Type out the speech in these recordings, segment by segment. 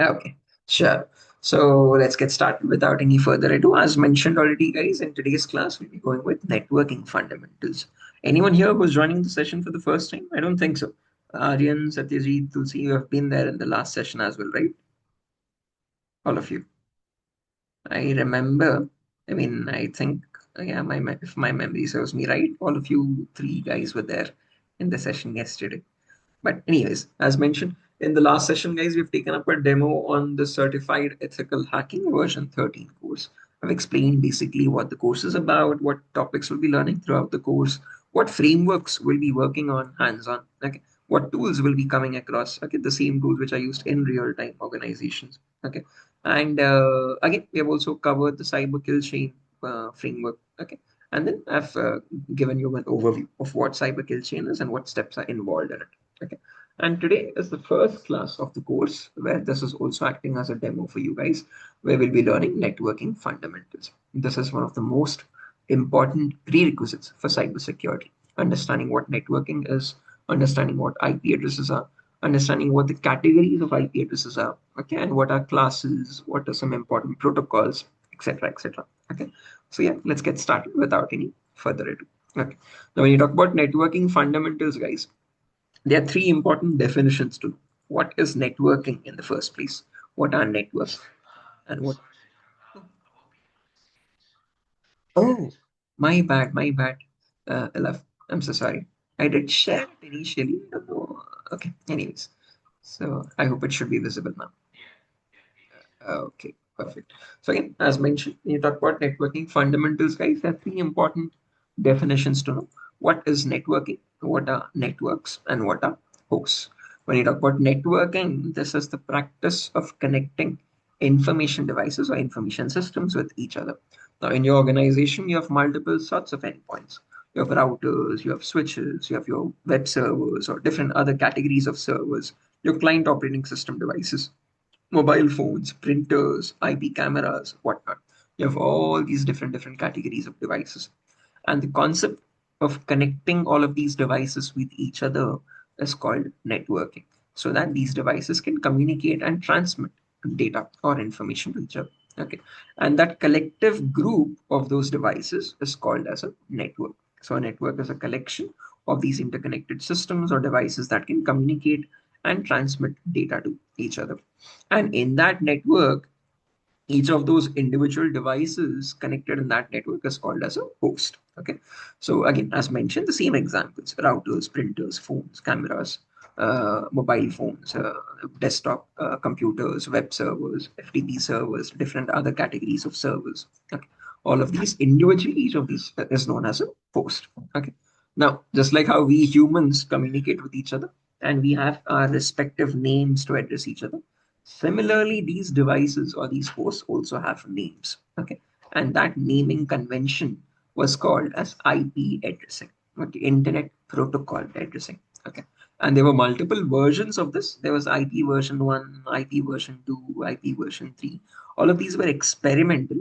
Okay, sure. So let's get started without any further ado. As mentioned already, guys, in today's class, we'll be going with networking fundamentals. Anyone here who's joining the session for the first time? I don't think so. Aryan, Satyajit, Tulsi, you have been there in the last session as well, right? All of you. I remember, I think, yeah, if my memory serves me right, all of you three guys were there in the session yesterday. But anyways, as mentioned in the last session, guys, we've taken up a demo on the Certified Ethical Hacking version 13 course. I've explained basically what the course is about, what topics we'll be learning throughout the course, what frameworks we'll be working on hands-on, okay, what tools will be coming across, okay, the same tools which are used in real-time organizations, okay. And again, we have also covered the cyber kill chain framework, okay. And then I've given you an overview of what cyber kill chain is and what steps are involved in it. Okay. And today is the first class of the course where this is also acting as a demo for you guys, where we'll be learning networking fundamentals. This is one of the most important prerequisites for cybersecurity. Understanding what networking is, understanding what IP addresses are, understanding what the categories of IP addresses are, okay, and what are classes, what are some important protocols, etc., etc. Okay. So yeah, let's get started without any further ado. Okay. Now, when you talk about networking fundamentals, guys, there are three important definitions to know. What is networking in the first place? What are networks? And what? Oh, my bad, my bad. Elif, I'm so sorry. I did share it initially. I don't know. Okay, anyways. So I hope it should be visible now. Okay, perfect. So again, as mentioned, when you talk about networking fundamentals, guys, there are three important definitions to know. What is networking? What are networks? And what are hosts? When you talk about networking, this is the practice of connecting information devices or information systems with each other. Now, in your organization, you have multiple sorts of endpoints. You have routers, you have switches, you have your web servers or different other categories of servers, your client operating system devices, mobile phones, printers, IP cameras, whatnot. You have all these different categories of devices. And the concept of connecting all of these devices with each other is called networking, so that these devices can communicate and transmit data or information to each other. Okay. And that collective group of those devices is called as a network. So a network is a collection of these interconnected systems or devices that can communicate and transmit data to each other. And in that network, each of those individual devices connected in that network is called as a host. Okay. So again, as mentioned, the same examples: routers, printers, phones, cameras, mobile phones, desktop computers, web servers, FTP servers, different other categories of servers. Okay. All of these individually, each of these is known as a host. Okay. Now, just like how we humans communicate with each other and we have our respective names to address each other, similarly, these devices or these hosts also have names. Okay. And that naming convention was called as IP addressing, okay, Internet Protocol addressing. Okay. And there were multiple versions of this. There was IP version 1, IP version 2, IP version 3. All of these were experimental.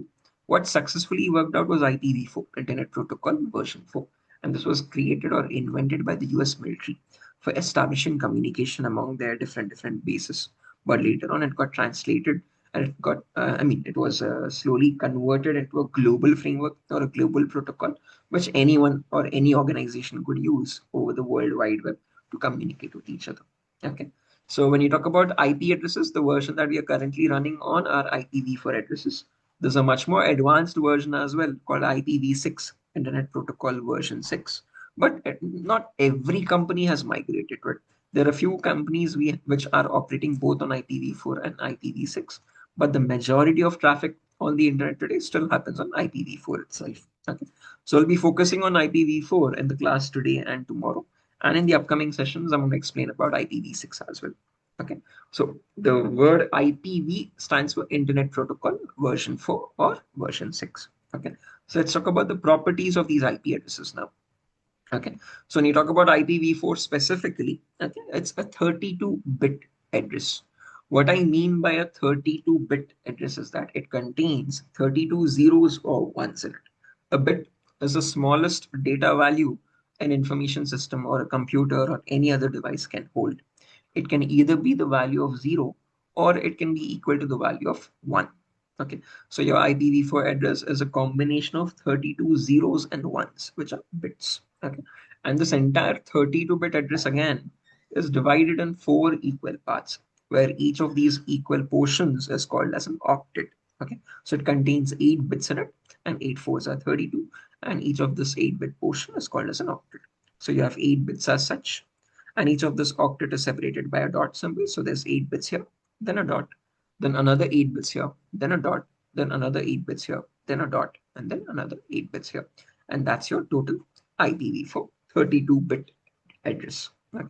What successfully worked out was IPv4, Internet Protocol version 4. And this was created or invented by the US military for establishing communication among their different bases. But later on, it got translated and it got, it was slowly converted into a global framework or a global protocol, which anyone or any organization could use over the World Wide Web to communicate with each other. Okay. So when you talk about IP addresses, the version that we are currently running on are IPv4 addresses. There's a much more advanced version as well called IPv6, Internet Protocol version 6. But not every company has migrated to it. There are a few companies which are operating both on IPv4 and IPv6, but the majority of traffic on the internet today still happens on IPv4 itself. Okay. So I'll be focusing on IPv4 in the class today and tomorrow. And in the upcoming sessions, I'm going to explain about IPv6 as well. Okay. So the word IPv stands for Internet Protocol version 4 or version 6. Okay. So let's talk about the properties of these IP addresses now. Okay. So when you talk about IPv4 specifically, okay, it's a 32-bit address. What I mean by a 32-bit address is that it contains 32 zeros or ones in it. A bit is the smallest data value an information system or a computer or any other device can hold. It can either be the value of 0 or it can be equal to the value of 1. Okay, so your IPv4 address is a combination of 32 zeros and ones, which are bits. Okay, and this entire 32-bit address again is divided in 4 equal parts, where each of these equal portions is called as an octet. Okay, so it contains 8 bits in it, and 8 fours are 32, and each of this 8-bit portion is called as an octet. So you have 8 bits as such, and each of this octet is separated by a dot symbol. So there's 8 bits here, then a dot, then another 8 bits here, then a dot, then another 8 bits here, then a dot, and then another 8 bits here. And that's your total IPv4 32-bit address. Right?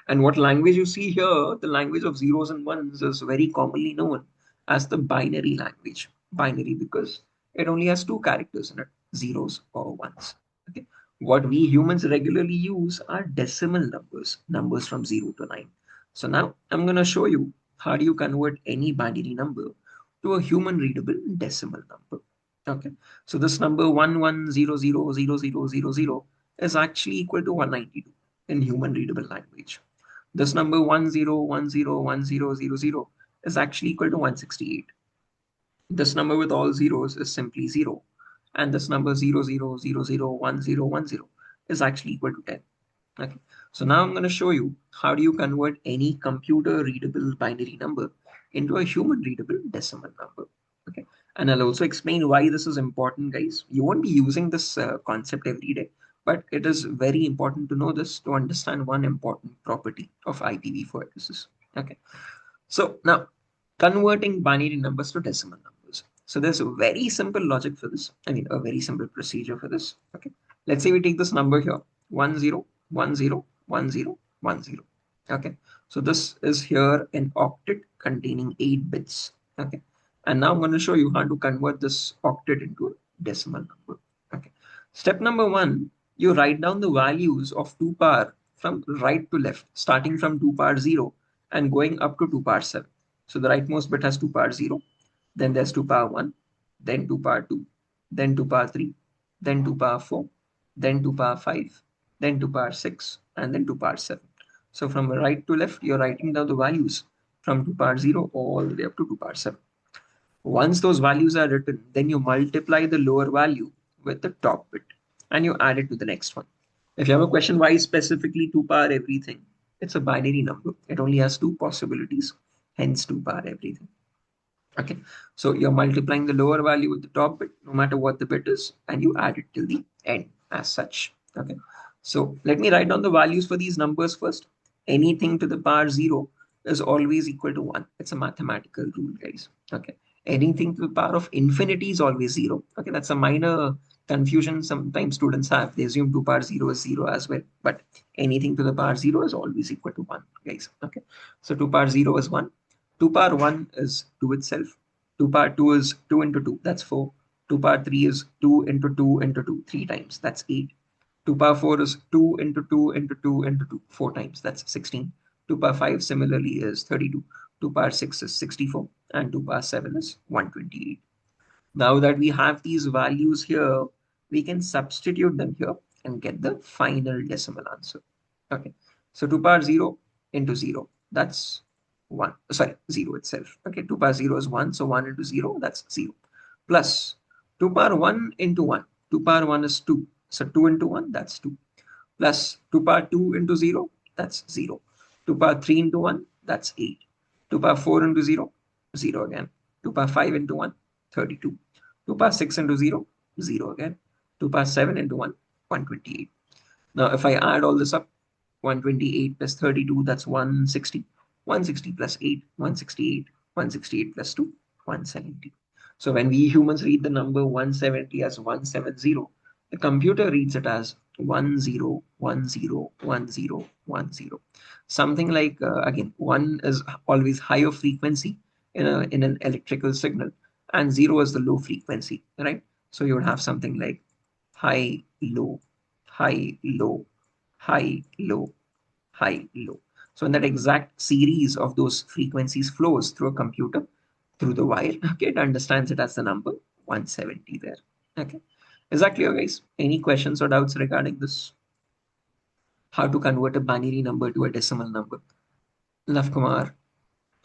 And what language you see here, the language of zeros and ones, is very commonly known as the binary language. Binary because it only has 2 characters in it, zeros or ones. Okay. What we humans regularly use are decimal numbers, numbers from 0 to 9. So now I'm going to show you how do you convert any binary number to a human readable decimal number. Okay, so this number 11000000 is actually equal to 192 in human readable language. This number 10101000 is actually equal to 168. This number with all zeros is simply 0. And this number 00001010 is actually equal to 10. Okay, so now I'm going to show you how do you convert any computer readable binary number into a human readable decimal number. Okay, and I'll also explain why this is important, guys. You won't be using this concept every day, but it is very important to know this to understand one important property of IPv4 addresses. Okay, so now converting binary numbers to decimal numbers. So there's a very simple logic for this. I mean, a very simple procedure for this. Okay, let's say we take this number here, 10101010. Okay, so this is here an octet containing 8 bits. Okay, and now I'm going to show you how to convert this octet into a decimal number. Okay, step number 1, you write down the values of 2 power from right to left, starting from 2 power 0 and going up to 2 power 7. So the rightmost bit has 2 power 0, then there's 2 power 1, then 2 power 2, then 2 power 3, then 2 power 4, then 2 power 5, then 2 power 6, and then 2 power 7. So from right to left, you're writing down the values from 2 power 0 all the way up to 2 power 7. Once those values are written, then you multiply the lower value with the top bit and you add it to the next one. If you have a question, why specifically 2 power everything? It's a binary number. It only has 2 possibilities, hence 2 power everything. Okay, so you're multiplying the lower value with the top bit, no matter what the bit is, and you add it till the end as such. Okay, so let me write down the values for these numbers first. Anything to the power 0 is always equal to 1. It's a mathematical rule, guys. Okay, anything to the power of infinity is always 0. Okay, that's a minor confusion sometimes students have. They assume 2 power 0 is 0 as well, but anything to the power 0 is always equal to 1, guys. Okay, so 2 power 0 is 1. 2 power 1 is 2 itself. 2 power 2 is 2 into 2, that's 4. 2 power 3 is 2 into 2 into 2, 3 times, that's 8. 2 power 4 is 2 into 2 into 2 into 2, 4 times, that's 16. 2 power 5 similarly is 32. 2 power 6 is 64. And 2 power 7 is 128. Now that we have these values here, we can substitute them here and get the final decimal answer. Okay, so 2 power 0 into 0, that's 1. Sorry, 0 itself. Okay, 2 power 0 is 1, so 1 into 0, that's 0. Plus 2 power 1 into 1. 2 power 1 is 2, so 2 into 1, that's 2. Plus 2 power 2 into 0, that's 0. 2 power 3 into 1, that's 8. 2 power 4 into 0, 0 again. 2 power 5 into 1, 32. 2 power 6 into 0, 0 again. 2 power 7 into 1, 128. Now if I add all this up, 128 plus 32, that's 160. 160 plus 8, 168. 168 plus 2, 170. So when we humans read the number 170 as 170, the computer reads it as 10101010. Something like, again, 1 is always higher frequency in an electrical signal, and 0 is the low frequency, right? So you would have something like high, low, high, low, high, low, high, low. So in that exact series of those frequencies flows through a computer, through the wire, okay, it understands it as the number 170 there. Okay. Is that clear, guys? Any questions or doubts regarding this? How to convert a binary number to a decimal number? Love Kumar.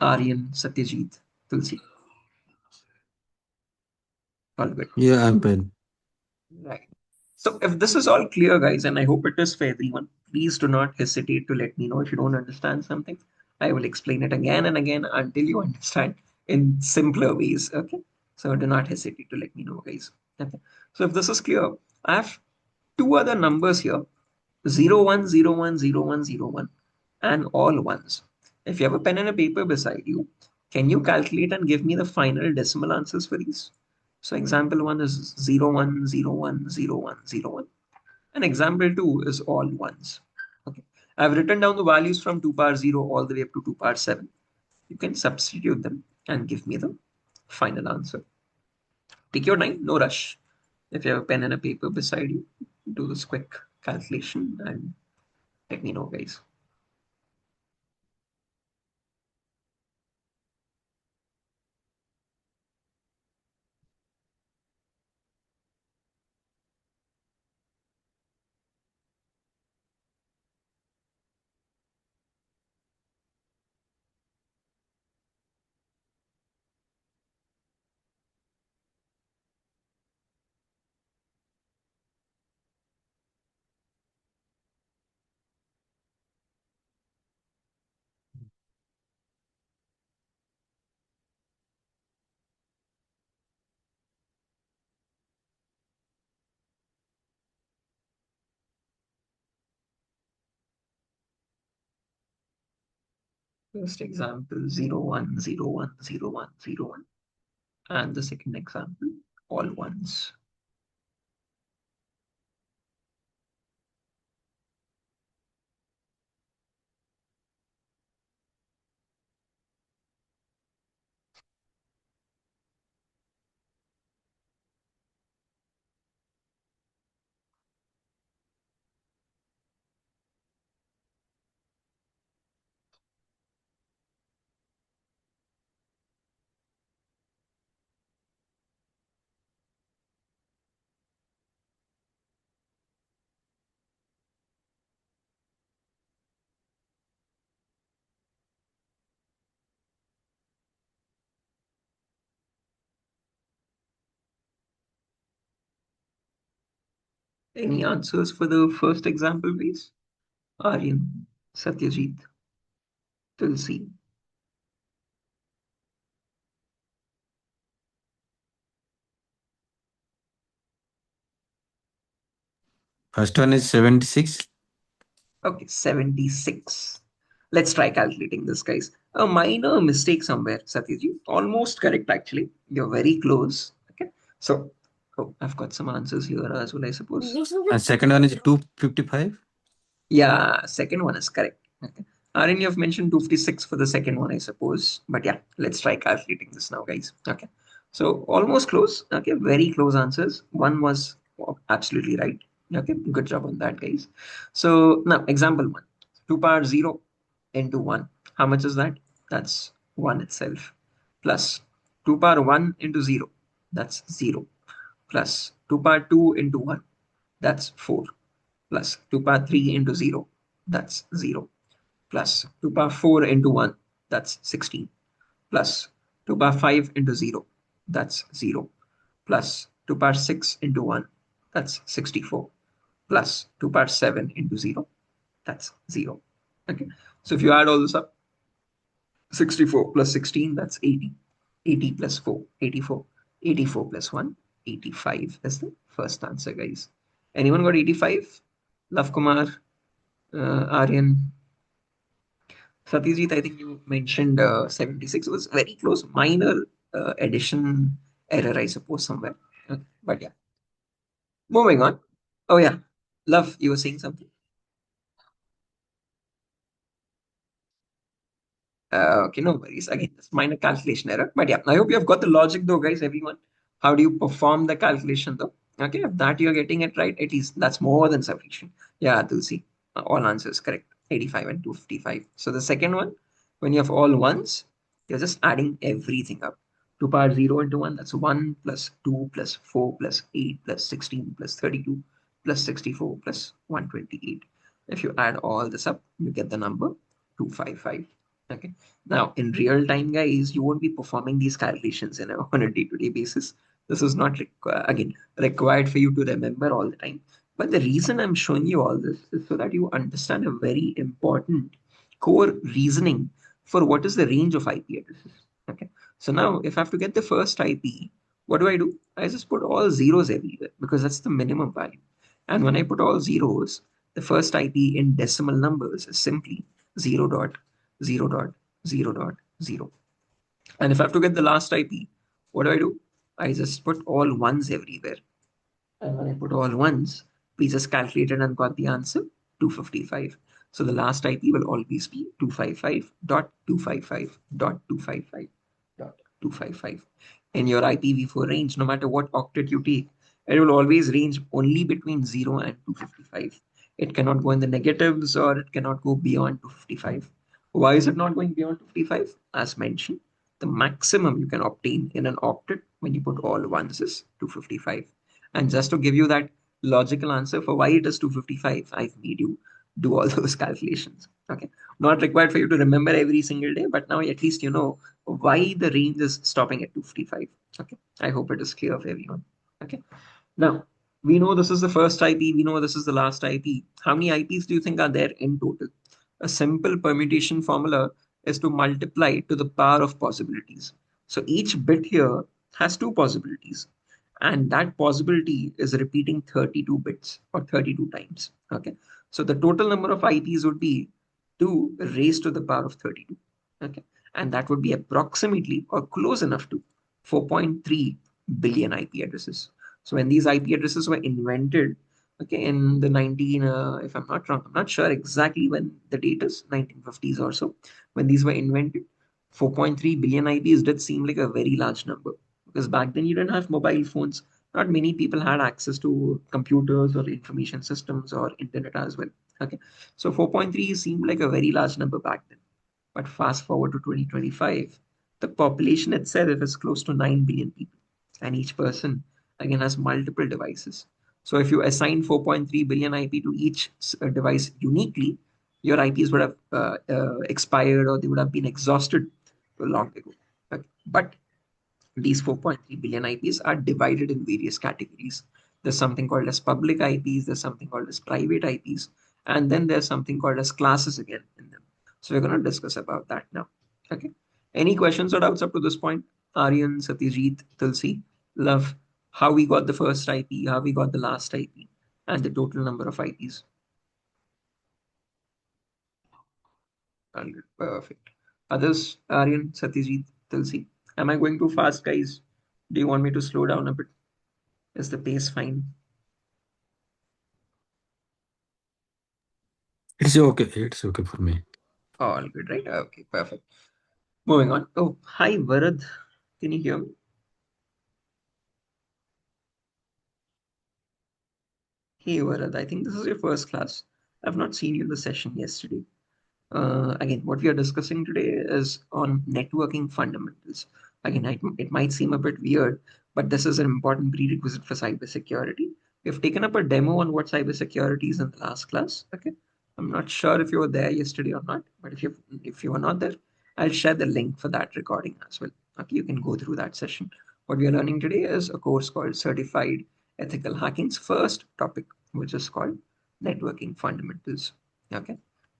Aryan, Satyajit, Tulsi. All good. Yeah, I'm fine. Right. So if this is all clear, guys, and I hope it is for everyone, please do not hesitate to let me know if you don't understand something. I will explain it again and again until you understand in simpler ways. Okay. So do not hesitate to let me know, guys. Okay. So if this is clear, I have two other numbers here: 01010101 and all ones. If you have a pen and a paper beside you, can you calculate and give me the final decimal answers for these? So example 1 is 01010101, and example 2 is all ones. Okay. I've written down the values from 2 power 0 all the way up to 2 power 7. You can substitute them and give me the final answer. Take your time, no rush. If you have a pen and a paper beside you, do this quick calculation and let me know, guys. First example 01010101, and the second example all ones. Any answers for the first example, please? Aryan, Satyajit, Tulsi. First one is 76. Okay, 76. Let's try calculating this, guys. A minor mistake somewhere, Satyajit. Almost correct, actually. You're very close. Okay. So, oh, I've got some answers here as well, I suppose. And second one is 255. Yeah, second one is correct. Okay. Aryan, you've mentioned 256 for the second one, I suppose. But yeah, let's try calculating this now, guys. Okay. So almost close. Okay, very close answers. One was absolutely right. Okay, good job on that, guys. So now, example one: 2 power 0 into 1. How much is that? That's 1 itself. Plus 2 power 1 into 0. That's 0. Plus 2 power 2 into 1. That's 4, plus 2 power 3 into 0, that's 0, plus 2 power 4 into 1, that's 16, plus 2 power 5 into 0, that's 0, plus 2 power 6 into 1, that's 64, plus 2 power 7 into 0, that's 0. Okay, so if you add all this up, 64 plus 16, that's 80. 80 plus 4, 84. 84 plus 1, 85 is the first answer, guys. Anyone got 85? Love Kumar, Aryan, Satyajit, I think you mentioned 76 was very close. Minor addition error, I suppose, somewhere. But yeah, moving on. Oh, yeah. Love, you were saying something? Okay, no worries. Again, it's minor calculation error. But yeah, I hope you have got the logic though, guys, everyone. How do you perform the calculation though? Okay, if that you're getting it right, at least that's more than sufficient. Yeah, Tulsi, all answers correct. 85 and 255. So the second one, when you have all ones, you're just adding everything up. 2 power 0 into 1, that's 1 plus 2 plus 4 plus 8 plus 16 plus 32 plus 64 plus 128. If you add all this up, you get the number 255. Okay. Now, in real time, guys, you won't be performing these calculations on a day-to-day basis. This is not again required for you to remember all the time. But the reason I'm showing you all this is so that you understand a very important core reasoning for what is the range of IP addresses. Okay. So now, if I have to get the first IP, what do? I just put all zeros everywhere because that's the minimum value. And when I put all zeros, the first IP in decimal numbers is simply 0 dot 0 dot 0 dot 0. And if I have to get the last IP, what do? I just put all ones everywhere. And when I put all ones, we just calculated and got the answer 255. So the last IP will always be 255.255.255.255. In your IPv4 range, no matter what octet you take, it will always range only between 0 and 255. It cannot go in the negatives or it cannot go beyond 255. Why is it not going beyond 255? As mentioned, the maximum you can obtain in an octet when you put all ones is 255. And just to give you that logical answer for why it is 255, I've made you do all those calculations. Okay. Not required for you to remember every single day, but now at least you know why the range is stopping at 255. Okay. I hope it is clear for everyone. Okay. Now, we know this is the first IP, we know this is the last IP. How many IPs do you think are there in total? A simple permutation formula is to multiply to the power of possibilities. So each bit here has two possibilities, and that possibility is repeating 32 bits or 32 times. Okay, so the total number of IPs would be 2 raised to the power of 32. Okay, and that would be approximately or close enough to 4.3 billion IP addresses. So when these IP addresses were invented, okay, in the 19, if I'm not wrong, I'm not sure exactly when the date is, 1950s or so, when these were invented, 4.3 billion IPs did seem like a very large number because back then you didn't have mobile phones. Not many people had access to computers or information systems or internet as well. Okay, so 4.3 seemed like a very large number back then. But fast forward to 2025, the population itself is close to 9 billion people, and each person again has multiple devices. So if you assign 4.3 billion IP to each device uniquely, your IPs would have expired or they would have been exhausted long ago. Okay. But these 4.3 billion IPs are divided in various categories. There's something called as public IPs, there's something called as private IPs, and then there's something called as classes again in them. So we're going to discuss about that now. Okay. Any questions or doubts up to this point? Aryan, Satyajit, Tulsi, love how we got the first IP, how we got the last IP, and the total number of IPs. Perfect. Others, Aryan, Satyajit, Tulsi. Am I going too fast, guys? Do you want me to slow down a bit? Is the pace fine? It's okay. It's okay for me. All good, right? Okay, perfect. Moving on. Oh, hi, Varad. Can you hear me? Hey, Varad. I think this is your first class. I've not seen you in the session yesterday. Again, what we are discussing today is on networking fundamentals. Again, it might seem a bit weird, but this is an important prerequisite for cybersecurity. We've taken up a demo on what cybersecurity is in the last class. Okay, I'm not sure if you were there yesterday or not, but if you were not there, I'll share the link for that recording as well. Okay, you can go through that session. What we are learning today is a course called Certified Ethical Hacking's first topic, which is called networking fundamentals. Okay,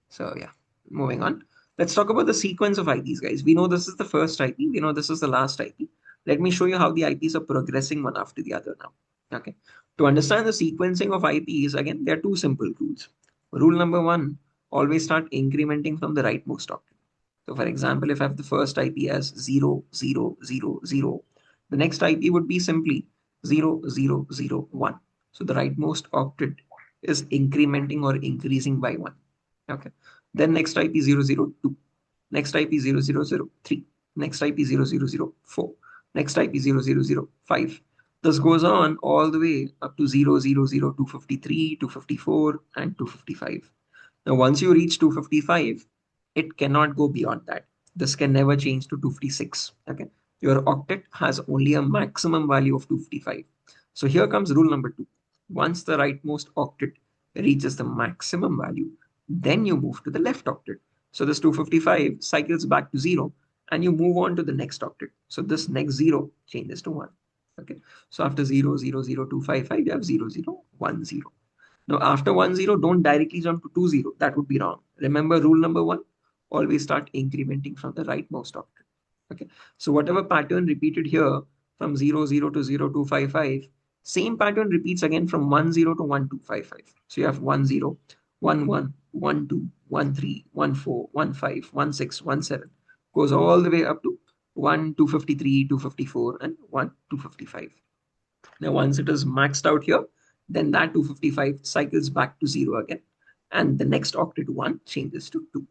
so yeah. Moving on. Let's talk about the sequence of IPs, guys. We know this is the first IP. We know this is the last IP. Let me show you how the IPs are progressing one after the other now. Okay. To understand the sequencing of IPs, again, there are two simple rules. Rule number one, always start incrementing from the rightmost octet. So for example, if I have the first IP as 0, 0, 0, 0, the next IP would be simply 0, 0, 0, 1. So the rightmost octet is incrementing or increasing by 1. Okay. Then next IP 0, 0, 2. Next IP 0, 0, 0, 3. Next IP 0, 0, 0, 4. Next IP 0, 0, 0, 5. This goes on all the way up to 0, 0, 0, 253, 254, and 255. Now, once you reach 255, it cannot go beyond that. This can never change to 256. Okay. Your octet has only a maximum value of 255. So here comes rule number two. Once the rightmost octet reaches the maximum value, then you move to the left octet. So this 255 cycles back to 0 and you move on to the next octet. So this next 0 changes to 1. Okay. So after 0, 0, 0, 255, you have 0, 0, 1, 0. Now after 1, 0, don't directly jump to 2, 0. That would be wrong. Remember rule number 1, always start incrementing from the rightmost octet. Okay. So whatever pattern repeated here from 0, 0 to 0, 255, same pattern repeats again from 1, 0 to 1, 2, 5, 5. So you have 1, 0, 1, 1, 1, 2, 1, 3, 1, 4, 1, 5, 1, 6, 1, 7. Goes all the way up to 1, 253, 254, and 1, 255. Now, once it is maxed out here, then that 255 cycles back to 0 again. And the next octet 1 changes to 2.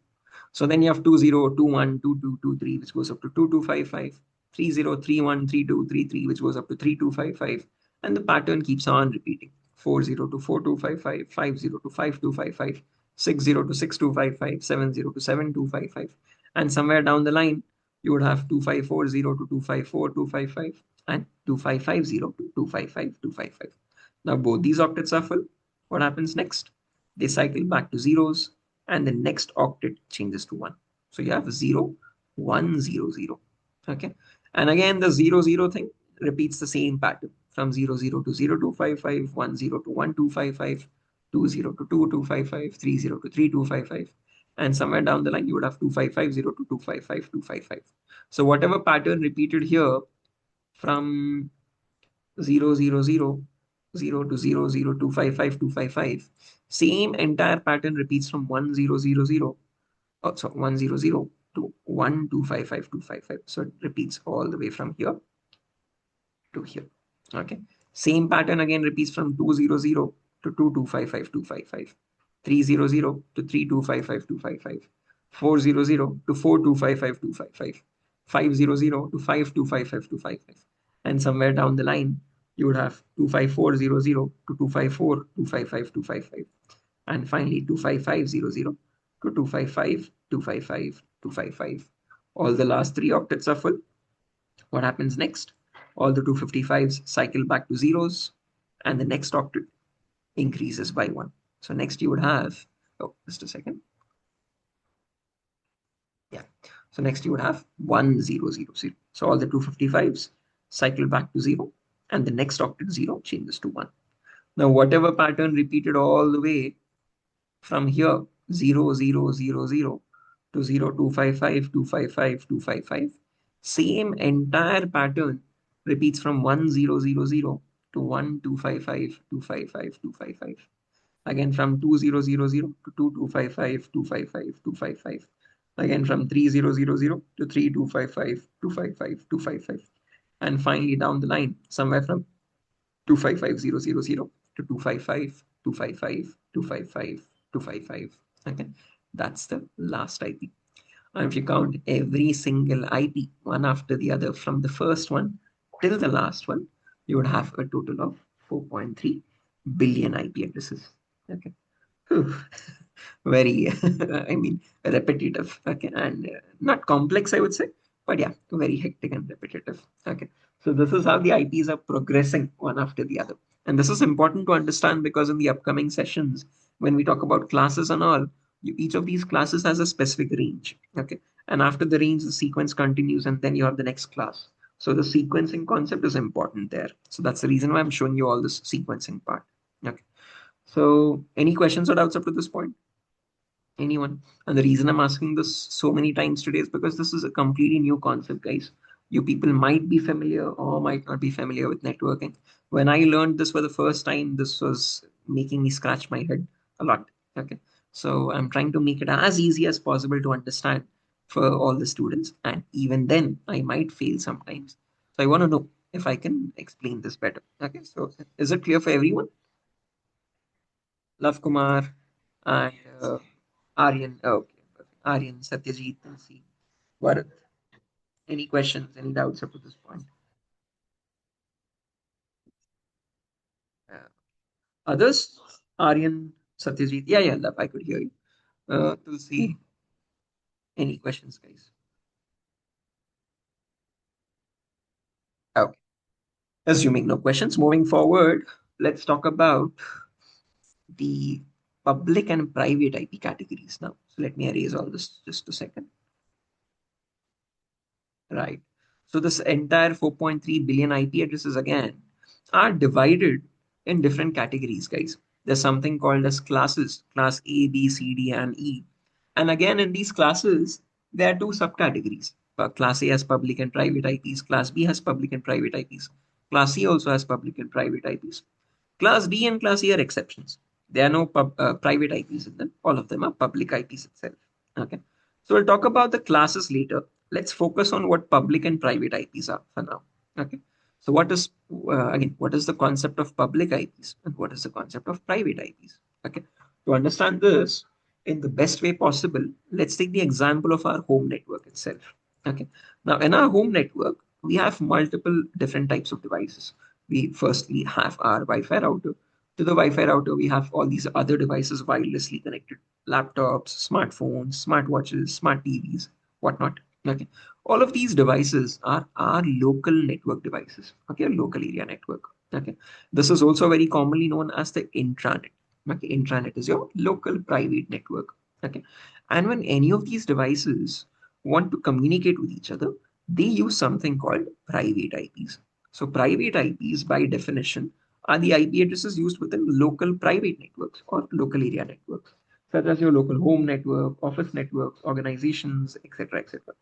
So then you have 20, 21, 22, 23, which goes up to 2255, 30, 31, 32, 33, which goes up to 3255. And the pattern keeps on repeating. 40 to 4255, 50 to 5255, 60 to 6255, 70 to 7255. And somewhere down the line, you would have 2540 to 254255 and 2550 to 255255. Now both these octets are full. What happens next? They cycle back to zeros and the next octet changes to 1. So you have 0, 1, 0, 0. Okay. And again, the 0, 0 thing repeats the same pattern from 0, 0 to 0255, 1, 0 to 1255, 20 to 2255, 30 to 3255. And somewhere down the line, you would have 2550 to 255255. So whatever pattern repeated here from 0, 0, 0, 0 to 0, 0, 255, 255, same entire pattern repeats from 1, 0, 0, 0, oh, so 1, 0, 0 to 1, 255, 255. So it repeats all the way from here to here. Okay. Same pattern again repeats from 200 to 2255, 300 to 3255, 400 to 4255, 500 to 5255. And somewhere down the line, you would have 25400 to 254, and finally 25500 to 255. All the last three octets are full. What happens next? All the 255s cycle back to zeros, and the next octet increases by 1. So next you would have, oh, just a second. Yeah. So next you would have 1000. So all the 255s cycle back to 0, and the next octet 0 changes to 1. Now, whatever pattern repeated all the way from here 0000 to 0255, same entire pattern repeats from 1000 to 1255, again from 2000 to 2255, again from 3000 to 3255, and finally down the line somewhere from 255000 to 255. Okay, that's the last IP. And if you count every single IP one after the other from the first one till the last one, you would have a total of 4.3 billion IP addresses. Okay. Whew. Very, I mean, repetitive. Okay, and not complex, I would say, but yeah, very hectic and repetitive. Okay, so this is how the IPs are progressing one after the other, and this is important to understand because in the upcoming sessions, when we talk about classes and all, each of these classes has a specific range. Okay, and after the range, the sequence continues, and then you have the next class. So the sequencing concept is important there. So that's the reason why I'm showing you all this sequencing part. Okay. So, any questions or doubts up to this point? Anyone? And the reason I'm asking this so many times today is because this is a completely new concept, guys. You people might be familiar or might not be familiar with networking. When I learned this for the first time, this was making me scratch my head a lot. Okay. So, I'm trying to make it as easy as possible to understand for all the students. And even then, I might fail sometimes. So, I want to know if I can explain this better. Okay. So, is it clear for everyone? Love Kumar and Aryan. Oh, okay, perfect. Aryan, Satyajit, Tulsi, Bharat. Any questions, any doubts up to this point? Uh, Others? Aryan, Satyajit. Yeah, yeah, love. I could hear you. Tulsi, any questions, guys? Okay. Assuming no questions, moving forward, let's talk about the public and private IP categories now. So let me erase all this just a second. Right. So this entire 4.3 billion IP addresses again are divided in different categories, guys. There's something called as classes, class A, B, C, D, and E. And again, in these classes, there are two subcategories. Class A has public and private IPs. Class B has public and private IPs. Class C also has public and private IPs. Class D and Class E are exceptions. There are no private IPs in them. All of them are public IPs itself. Okay. So we'll talk about the classes later. Let's focus on what public and private IPs are for now. Okay. So what is the concept of public IPs and what is the concept of private IPs? Okay. To understand this in the best way possible, let's take the example of our home network itself. Okay. Now in our home network, we have multiple different types of devices. We firstly have our Wi-Fi router. To the Wi-Fi router, we have all these other devices wirelessly connected: laptops, smartphones, smartwatches, smart TVs, whatnot. Okay, all of these devices are our local network devices. Okay, local area network. Okay, this is also very commonly known as the intranet. Okay, intranet is your local private network. Okay, and when any of these devices want to communicate with each other, they use something called private IPs. So private IPs, by definition, are the IP addresses used within local private networks or local area networks, such as your local home network, office networks, organizations, etc., etc.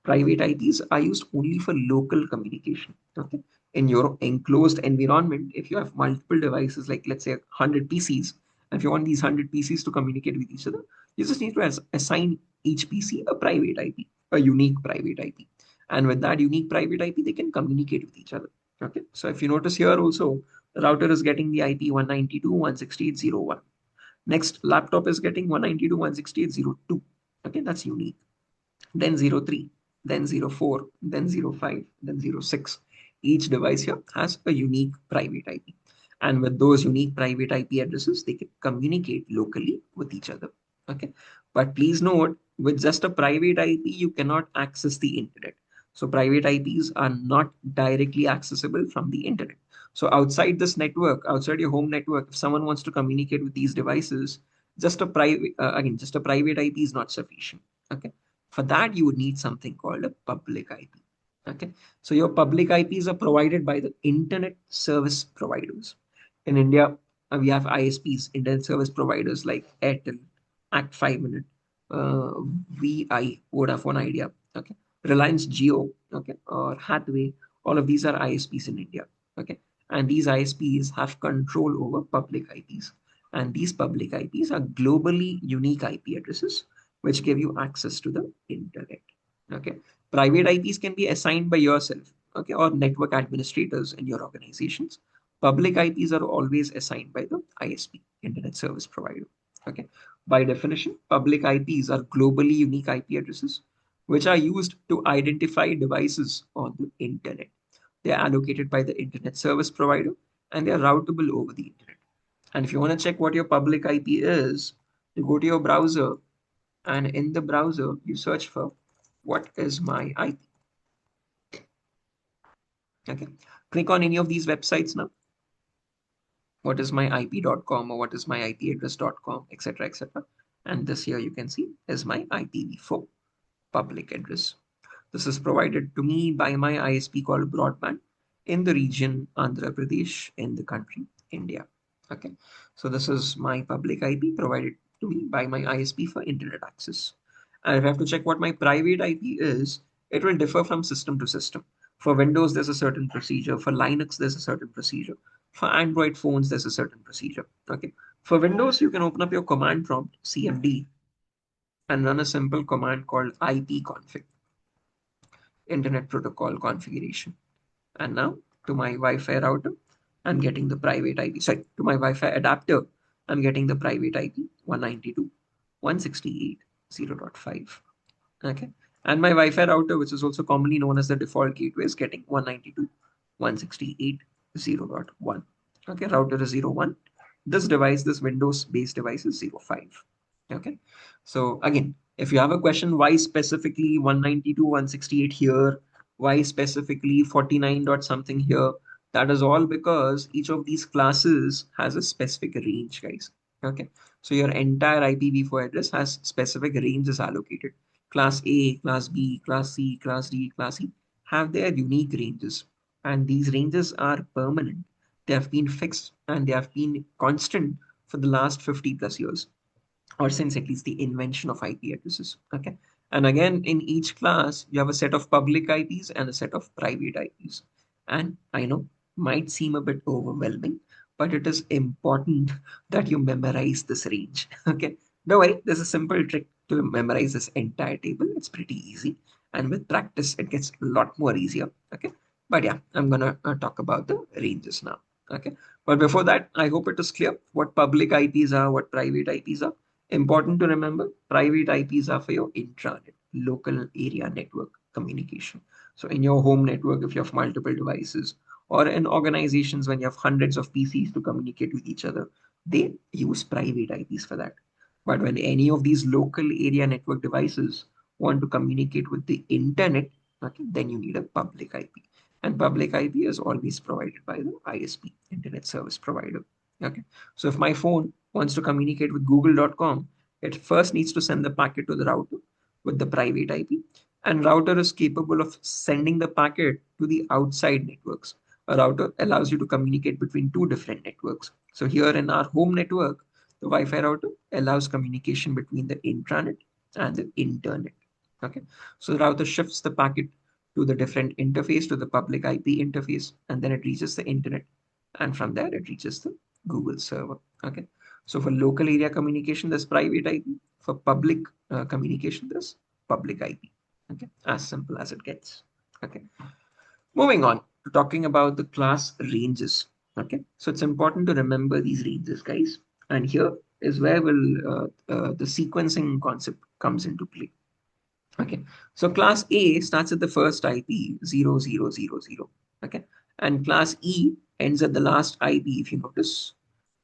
Private IPs are used only for local communication. Okay. In your enclosed environment, if you have multiple devices, like let's say 100 PCs, if you want these 100 PCs to communicate with each other, you just need to assign each PC a private IP, a unique private IP. And with that unique private IP, they can communicate with each other. Okay. So if you notice here also, the router is getting the IP 192.168.0.1. Next laptop is getting 192.168.0.2. Okay, that's unique. Then 0.3, then 0.4, then 0.5, then 0.6. Each device here has a unique private IP. And with those unique private IP addresses, they can communicate locally with each other. Okay. But please note, with just a private IP, you cannot access the internet. So private IPs are not directly accessible from the internet. So outside this network, outside your home network, if someone wants to communicate with these devices, just a private IP is not sufficient. Okay. For that, you would need something called a public IP. Okay. So your public IPs are provided by the internet service providers. In India, we have ISPs, internet service providers like Airtel, Act 5 Minute, uh, VI, Vodafone Idea, okay, Reliance Geo, okay, or Hathway. All of these are ISPs in India, okay, and these ISPs have control over public IPs, and these public IPs are globally unique IP addresses which give you access to the internet. Okay, private IPs can be assigned by yourself, okay, or network administrators in your organizations. Public IPs are always assigned by the ISP, Internet Service Provider. Okay. By definition, public IPs are globally unique IP addresses which are used to identify devices on the internet. They are allocated by the Internet Service Provider and they are routable over the internet. And if you want to check what your public IP is, you go to your browser and in the browser you search for what is my IP. Okay. Click on any of these websites now. What is my ip.com or what is my ipaddress.com, etc., etc. And this here you can see is my IPv4 public address. This is provided to me by my ISP called Broadband in the region Andhra Pradesh in the country India. Okay, so this is my public IP provided to me by my ISP for internet access. And if I have to check what my private IP is, it will differ from system to system. For Windows, there's a certain procedure. For Linux, there's a certain procedure. For Android phones, there's a certain procedure. Okay. For Windows, you can open up your command prompt, CMD, and run a simple command called ipconfig, Internet Protocol Configuration. And now to my Wi-Fi router, I'm getting the private IP. Sorry, to my Wi-Fi adapter, I'm getting the private IP 192.168.0.5. Okay. And my Wi-Fi router, which is also commonly known as the default gateway, is getting 192.168.0.1. Okay, router is 0.1. This device, this Windows-based device is 0.5. Okay. So again, if you have a question, why specifically 192.168 here? Why specifically 49 dot something here? That is all because each of these classes has a specific range, guys. Okay. So your entire IPv4 address has specific ranges allocated. Class A, Class B, Class C, Class D, Class E have their unique ranges. And these ranges are permanent. They have been fixed and they have been constant for the last 50 plus years, or since at least the invention of IP addresses. Okay. And again, in each class, you have a set of public IPs and a set of private IPs. And I know might seem a bit overwhelming, but it is important that you memorize this range. Okay. Don't worry, there's a simple trick to memorize this entire table. It's pretty easy. And with practice, it gets a lot more easier. Okay. But yeah, I'm gonna talk about the ranges now. Okay. But before that, I hope it is clear what public IPs are, what private IPs are. Important to remember, private IPs are for your intranet, local area network communication. So in your home network, if you have multiple devices, or in organizations when you have hundreds of PCs to communicate with each other, they use private IPs for that. But when any of these local area network devices want to communicate with the internet, okay, then you need a public IP. And public IP is always provided by the ISP, Internet Service Provider. Okay. So if my phone wants to communicate with google.com, it first needs to send the packet to the router with the private IP. And router is capable of sending the packet to the outside networks. A router allows you to communicate between two different networks. So here in our home network, the Wi-Fi router allows communication between the intranet and the internet. Okay. So the router shifts the packet to the different interface, to the public IP interface, and then it reaches the internet. And from there, it reaches the Google server. Okay. So for local area communication, there's private IP. For public communication, there's public IP. Okay. As simple as it gets. Okay. Moving on to talking about the class ranges. Okay. So it's important to remember these ranges, guys. And here is where the sequencing concept comes into play. Okay, so class A starts at the first IP 0000. Okay, and class E ends at the last IP, if you notice,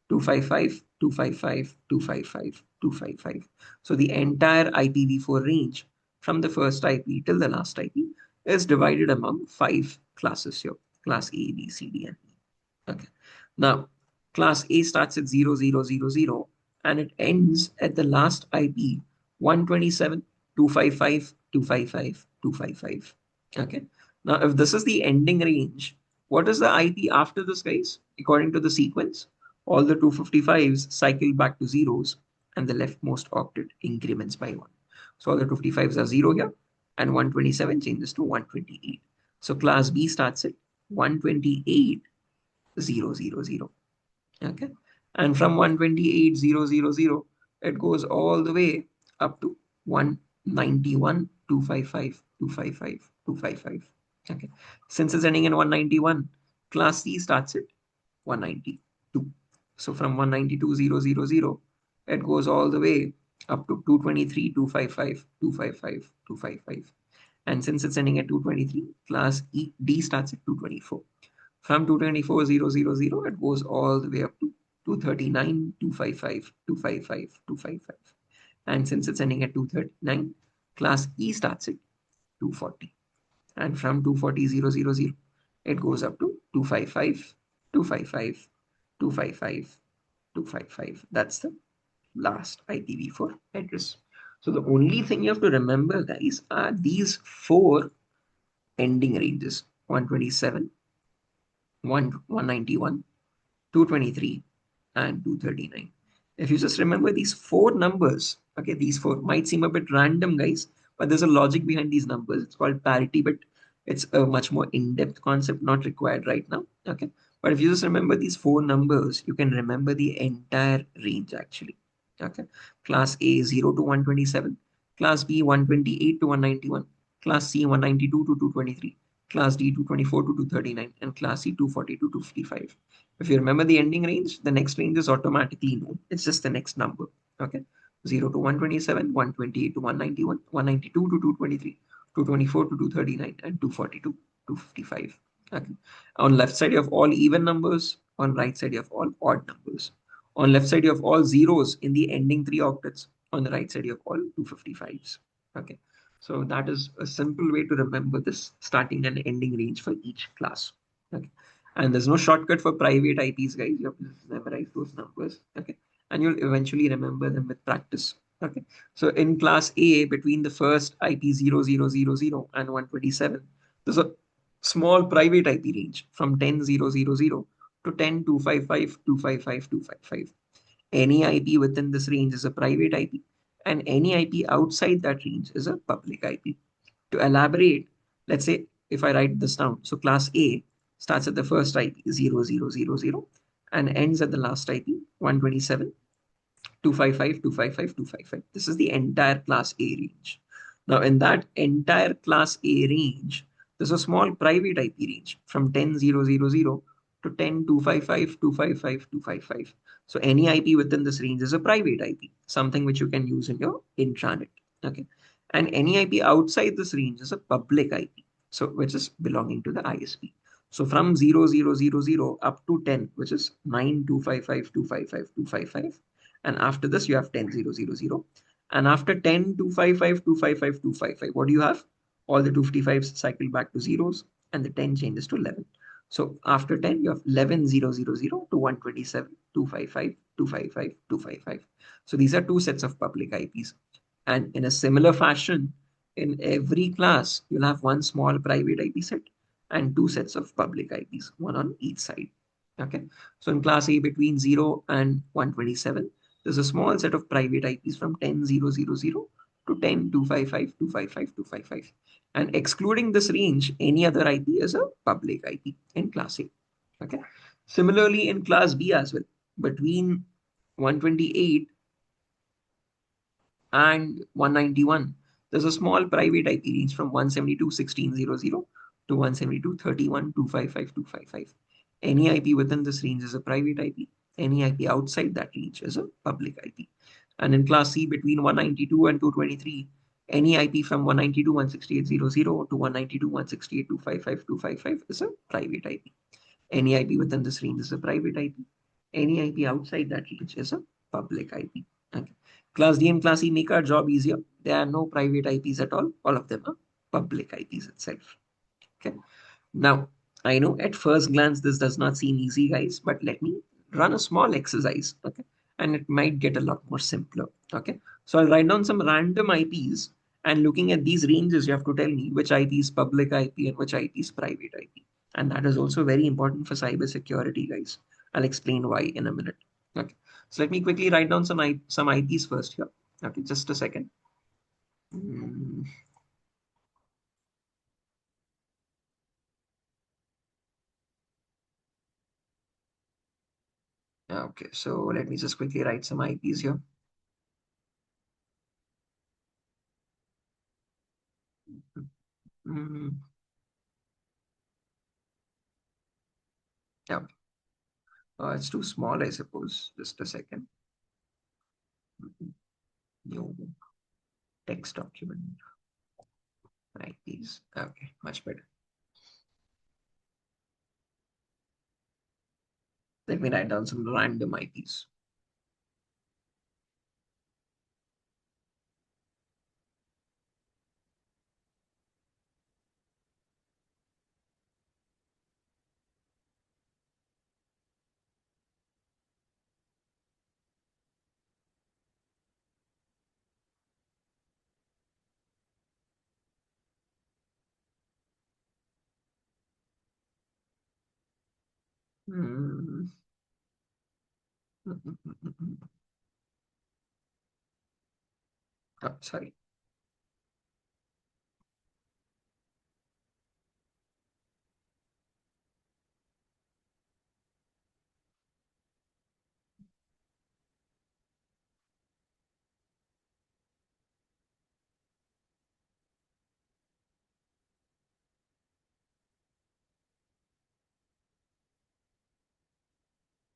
255, 255, 255, 255. So the entire IPv4 range from the first IP till the last IP is divided among five classes here, class A, B, C, D, and E. Okay, now class A starts at 0000 and it ends at the last IP 127, 255, 255, 255. Okay. Now, if this is the ending range, what is the IP after this, guys? According to the sequence, all the 255s cycle back to zeros and the leftmost octet increments by one. So all the 255s are zero here and 127 changes to 128. So class B starts at 128, 000. Okay. And from 128,000, it goes all the way up to 191, 255, 255, 255. Okay. Since it's ending in 191, class C starts at 192. So from 192,000, it goes all the way up to 223, 255, 255, 255. And since it's ending at 223, class D starts at 224. From 224,000, it goes all the way up to 239, 255, 255, 255. And since it's ending at 239, class E starts at 240. And from 240,000, it goes up to 255, 255, 255, 255. That's the last IPv4 address. So the only thing you have to remember, guys, are these four ending ranges: 127, 191, 223, and 239. If you just remember these four numbers, okay, these four might seem a bit random, guys, but there's a logic behind these numbers. It's called parity, but it's a much more in-depth concept, not required right now. Okay. But if you just remember these four numbers, you can remember the entire range actually. Okay. Class A 0 to 127, class B 128 to 191, class C 192 to 223, class D 224 to 239, and class C 240 to 255. If you remember the ending range, the next range is automatically known. It's just the next number. Okay. 0 to 127, 128 to 191, 192 to 223, 224 to 239, and 240 to 255. Okay. On left side you have all even numbers. On right side you have all odd numbers. On left side you have all zeros in the ending three octets. On the right side you have all 255s. Okay. So that is a simple way to remember this starting and ending range for each class. Okay. And there's no shortcut for private IPs, guys. You have to just memorize those numbers. Okay. and you'll eventually remember them with practice. Okay. So in class A, between the first IP 0000 and 127, there's a small private IP range from 10,000 to 10,255,255,255. Any IP within this range is a private IP, and any IP outside that range is a public IP. To elaborate, let's say if I write this down, so class A starts at the first IP 0000 and ends at the last IP 127, 255, 255, 255. This is the entire class A range. Now, in that entire class A range, there's a small private IP range from 10,000 to 10,255, 255, 255. So any IP within this range is a private IP, something which you can use in your intranet. Okay. And any IP outside this range is a public IP, so which is belonging to the ISP. So from 0000 up to 10, which is 9,255,255,255, and after this you have 10,000, and after 10,255,255,255, what do you have? All the 255s cycle back to zeros, and the 10 changes to 11. So after 10 you have 11,000 to 127, 255, 255, 255. So these are two sets of public IPs, and in a similar fashion, in every class you'll have one small private IP set and two sets of public IPs, one on each side. Okay. So in class A, between 0 and 127, there's a small set of private IPs from 10,000 to 10,255,255,255. And excluding this range, any other IP is a public IP in class A. Okay. Similarly, in class B as well, between 128 and 191, there's a small private IP range from 172.16.00 to 172.31.255.255. Any IP within this range is a private IP. Any IP outside that range is a public IP. And in class C, between 192 and 223, any IP from 192.168.00 to 192.168.255.255 is a private IP. Any IP within this range is a private IP. Any IP outside that range is a public IP. Okay. Class D and Class E make our job easier. There are no private IPs at all. All of them are public IPs itself. Okay. Now, I know at first glance this does not seem easy, guys, but let me run a small exercise. Okay. And it might get a lot more simpler. Okay. So I'll write down some random IPs, and looking at these ranges, you have to tell me which IP is public IP and which IP is private IP. And that is also very important for cyber security, guys. I'll explain why in a minute. Okay. So let me quickly write down some IPs first here. Okay, just a second. Mm, okay, so let me just quickly write some IPs here. Mm, yeah, it's too small, I suppose. Just a second. New text document IPs. Okay, much better. Let me write down some random IPs. Mm, oh, sorry.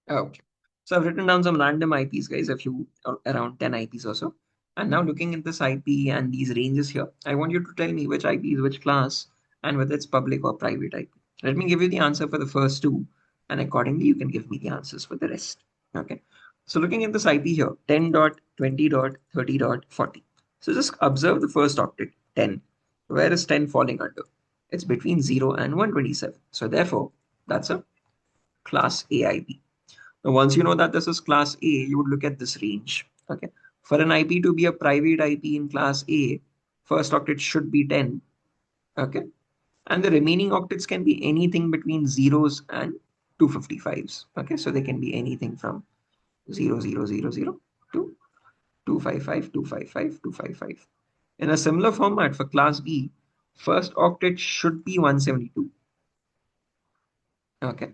Okay. So I've written down some random IPs, guys, a few around 10 IPs or so. And now looking at this IP and these ranges here, I want you to tell me which IP is which class and whether it's public or private IP. Let me give you the answer for the first two, and accordingly you can give me the answers for the rest. Okay. So looking at this IP here, 10.20.30.40. So just observe the first octet, 10. Where is 10 falling under? It's between 0 and 127. So therefore, that's a class A IP. Now, once you know that this is class A, you would look at this range. Okay. For an IP to be a private IP in class A, first octet should be 10. Okay. And the remaining octets can be anything between zeros and 255s. Okay. So they can be anything from 0000 to 255, 255, 255. In a similar format for class B, first octet should be 172. Okay.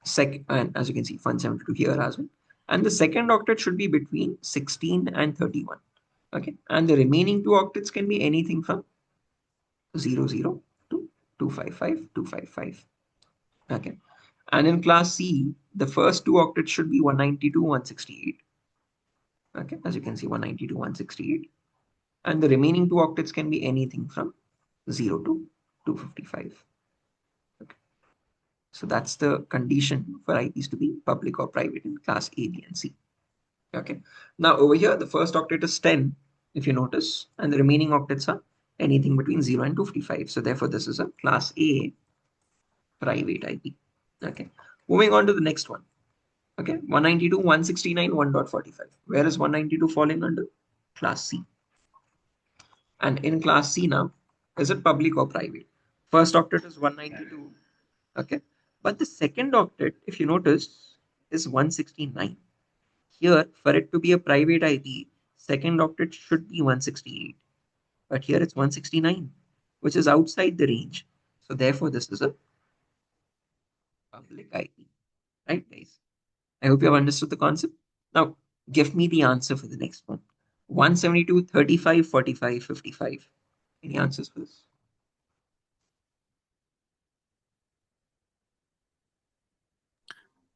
Second, and as you can see, 172 here as well. And the second octet should be between 16 and 31. Okay. And the remaining two octets can be anything from 00 to 255, 255. Okay. And in class C, the first two octets should be 192, 168. Okay. As you can see, 192, 168. And the remaining two octets can be anything from 0 to 255. Okay. So that's the condition for IPs to be public or private in class A, B, and C. Okay. Now over here, the first octet is 10, if you notice, and the remaining octets are anything between 0 and 255. So therefore, this is a class A private IP. Okay. Moving on to the next one. Okay. 192, 169, 1.45. Where is 192 falling under? Class C. And in class C now, is it public or private? First octet is 192. Okay. But the second octet, if you notice, is 169. Here, for it to be a private IP, second octet should be 168. But here it's 169, which is outside the range. So therefore, this is a public IP. Right, guys? I hope you have understood the concept. Now, give me the answer for the next one. 172, 35, 45, 55. Any answers for this?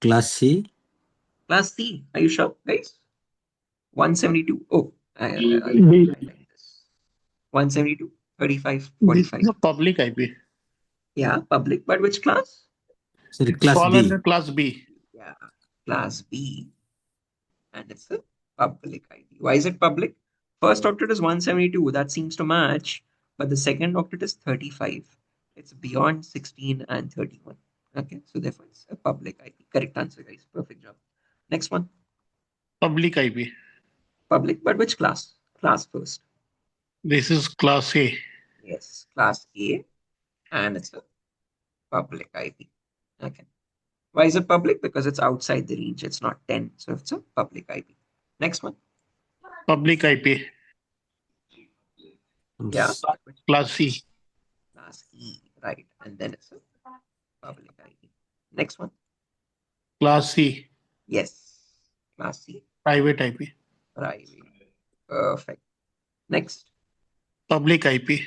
Class C. Class C. Are you sure, guys? 172. Oh, I B. like this. 172, 35, This 45. is a public IP. Yeah, public. But which class? Sorry, It's class fall B. under class B. Yeah, class B. And it's a public IP. Why is it public? First octet is 172. That seems to match. But the second octet is 35. It's beyond 16 and 31. Okay, so therefore it's a public IP. Correct answer, guys. Perfect job. Next one. Public IP. Public, but which class? Class first. This is class A. Yes, class A. And it's a public IP. Okay. Why is it public? Because it's outside the range. It's not 10. So it's a public IP. Next one. Public IP. Yeah. Class C. Class E. Right. And then it's a public IP. Next one. Class C. Yes. Class C. Private IP. Private. Perfect. Next. Public IP.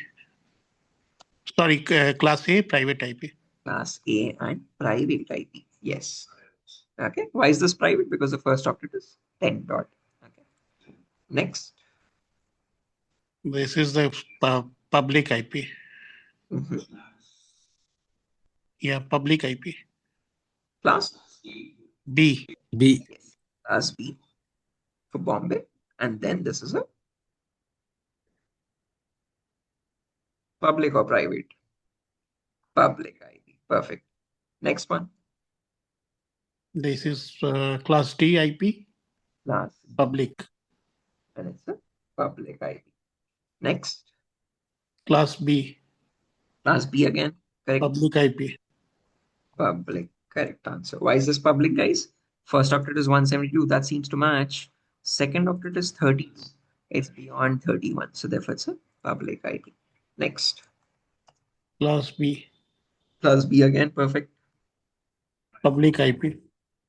Sorry, class A. Private IP. Class A and private IP. Yes. Okay. Why is this private? Because the first octet is 10 dot. Okay. Next. This is the public IP. Mhm. Yeah, public IP. Class B. B. Yes. Class B for Bombay. And then this is a public or private? Public IP. Perfect. Next one. This is class D IP. Class D. Public. And it's a public IP. Next. Class B. Class B again. Correct. Public IP. Public. Correct answer. Why is this public, guys? First octet is 172. That seems to match. Second octet is 30. It's beyond 31. So therefore it's a public IP. Next. Class B. Class B again. Perfect. Public IP.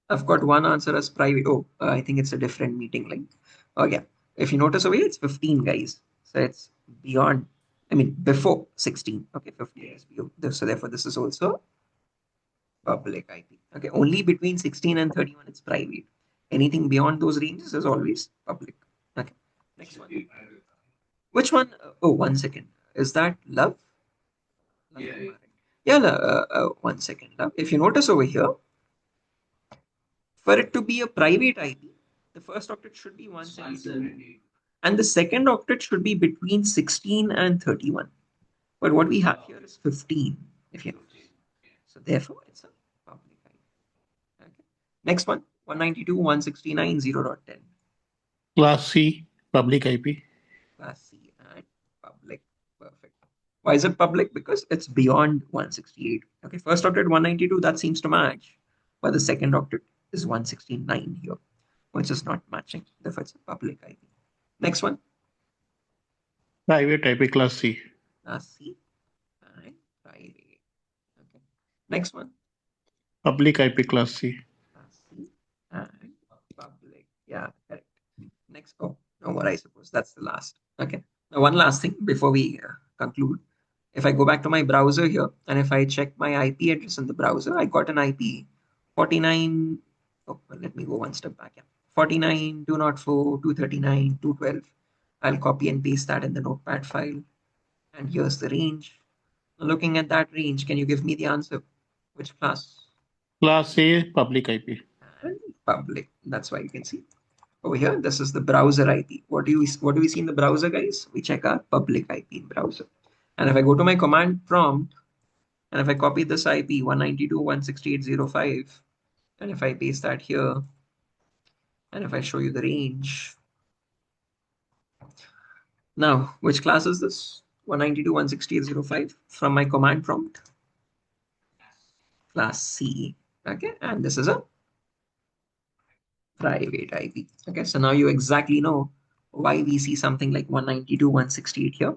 I've got one answer as private. Oh, I think it's a different meeting link. Oh, yeah. If you notice over here, it's 15, guys. So it's beyond, I mean, before 16. Okay, 15 is beyond. So therefore, this is also public IP. Okay, only between 16 and 31, it's private. Anything beyond those ranges is always public. Okay, next one. Which one? Oh, 1 second. Is that love? Yeah, 1 second. Love. If you notice over here, for it to be a private IP, the first octet should be 172. And the second octet should be between 16 and 31. But what we have here is 15, if you notice. So therefore, it's a public IP. Okay. Next one, 192.169.0.10. Class C, public IP. Class C and public. Perfect. Why is it public? Because it's beyond 168. Okay, first octet 192, that seems to match. But the second octet is 169 here, which is not matching. Therefore, it's a public IP. Next one. Private IP class C. Class C and private. Okay. Next one. Public IP class C. Class C and public. Yeah, correct. Next. Oh, no more, I suppose. That's the last. Okay. Now, one last thing before we conclude. If I go back to my browser here, and if I check my IP address in the browser, I got an IP 49. Oh, well, let me go one step back. Yeah. 49, 204, 239, 212. I'll copy and paste that in the notepad file. And here's the range. Now, looking at that range, can you give me the answer? Which class? Class A, public IP. And public. That's why you can see. Over here, this is the browser IP. What do we see in the browser, guys? We check our public IP in browser. And if I go to my command prompt, and if I copy this IP 192.168.0.5, and if I paste that here, and if I show you the range, now which class is this? 192.168.0.5 from my command prompt, class C. Okay, and this is a private IP. Okay, so now you exactly know why we see something like 192.168 here,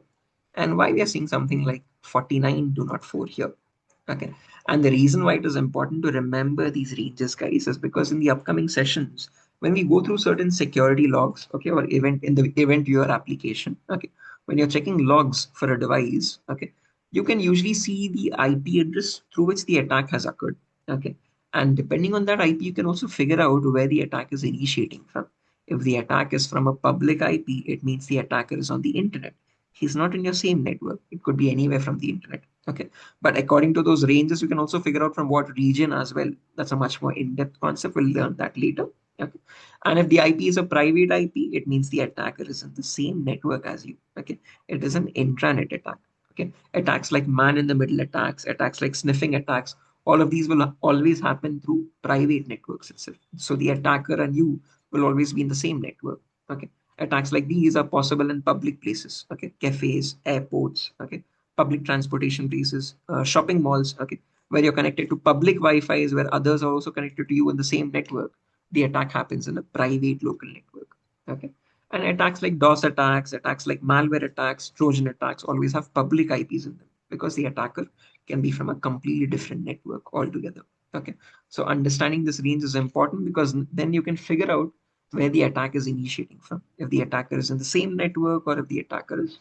and why we are seeing something like 49.204 here. Okay, and the reason why it is important to remember these ranges, guys, is because in the upcoming sessions, when we go through certain security logs, okay, or event in the event viewer application, okay, when you're checking logs for a device, okay, you can usually see the IP address through which the attack has occurred. Okay, and depending on that IP, you can also figure out where the attack is initiating from. If the attack is from a public IP, it means the attacker is on the internet. He's not in your same network. It could be anywhere from the internet. Okay, but according to those ranges, you can also figure out from what region as well. That's a much more in-depth concept. We'll learn that later. Okay, and if the IP is a private IP, it means the attacker is in the same network as you. Okay, it is an intranet attack. Okay, attacks like man-in-the-middle attacks, attacks like sniffing attacks, all of these will always happen through private networks itself. So the attacker and you will always be in the same network. Okay, attacks like these are possible in public places. Okay, cafes, airports. Okay, public transportation places, shopping malls, okay, where you're connected to public Wi-Fi where others are also connected to you in the same network. The attack happens in a private local network. Okay. And attacks like DOS attacks, attacks like malware attacks, Trojan attacks always have public IPs in them because the attacker can be from a completely different network altogether. Okay. So understanding this range is important because then you can figure out where the attack is initiating from. If the attacker is in the same network or if the attacker is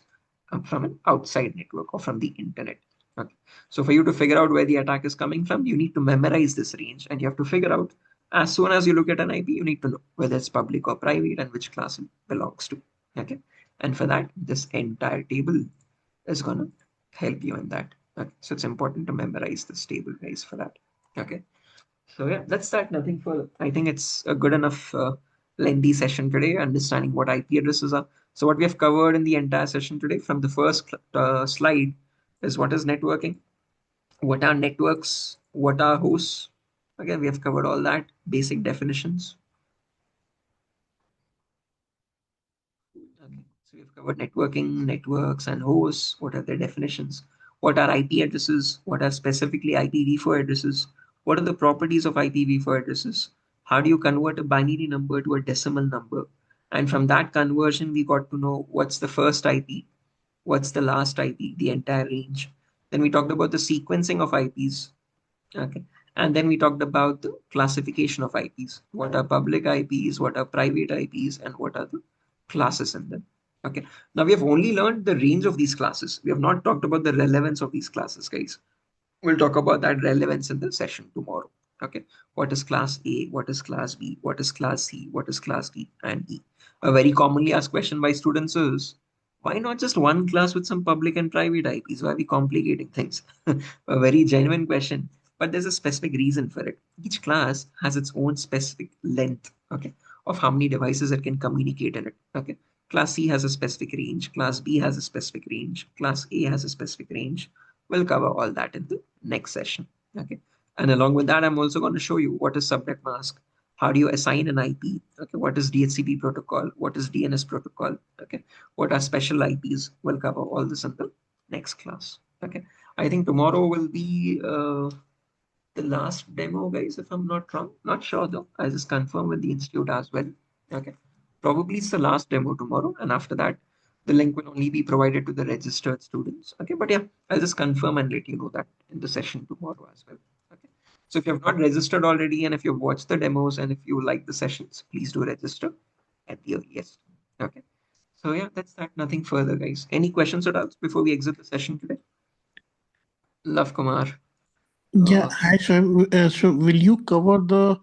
from an outside network or from the internet. Okay. So for you to figure out where the attack is coming from, you need to memorize this range and you have to figure out as soon as you look at an IP, you need to know whether it's public or private and which class it belongs to. Okay. And for that, this entire table is going to help you in that. Okay. So it's important to memorize this table, guys, for that. Okay. So yeah, that's that. Nothing further. I think it's a good enough lengthy session today, understanding what IP addresses are. So what we have covered in the entire session today from the first slide is what is networking, what are networks, what are hosts. Again, we have covered all that, basic definitions. Okay. So we've covered networking, networks, and hosts. What are their definitions? What are IP addresses? What are specifically IPv4 addresses? What are the properties of IPv4 addresses? How do you convert a binary number to a decimal number? And from that conversion, we got to know what's the first IP, what's the last IP, the entire range. Then we talked about the sequencing of IPs. Okay. And then we talked about the classification of IPs. What are public IPs? What are private IPs? And what are the classes in them? Okay. Now we have only learned the range of these classes. We have not talked about the relevance of these classes, guys. We'll talk about that relevance in the session tomorrow. Okay. What is class A? What is class B? What is class C? What is class D and E? A very commonly asked question by students is, why not just one class with some public and private IPs? Why are we complicating things? A very genuine question, but there's a specific reason for it. Each class has its own specific length, okay, of how many devices it can communicate in it. Okay. Class C has a specific range, class B has a specific range, class A has a specific range. We'll cover all that in the next session. Okay. And along with that, I'm also going to show you what is subnet mask, How do you assign an IP? Okay, what is DHCP protocol? What is DNS protocol? Okay, what are special IPs? We'll cover all this in the next class. Okay, I think tomorrow will be the last demo, guys, if I'm not wrong. Not sure though. I'll just confirm with the institute as well. Okay, probably it's the last demo tomorrow, and after that, the link will only be provided to the registered students. Okay, but yeah, I'll just confirm and let you know that in the session tomorrow as well. Okay, so if you have not registered already, and if you've watched the demos, and if you like the sessions, please do register at the earliest. Okay, so yeah, that's that. Nothing further, guys. Any questions or doubts before we exit the session today? Love Kumar. Yeah, hi, so will you cover the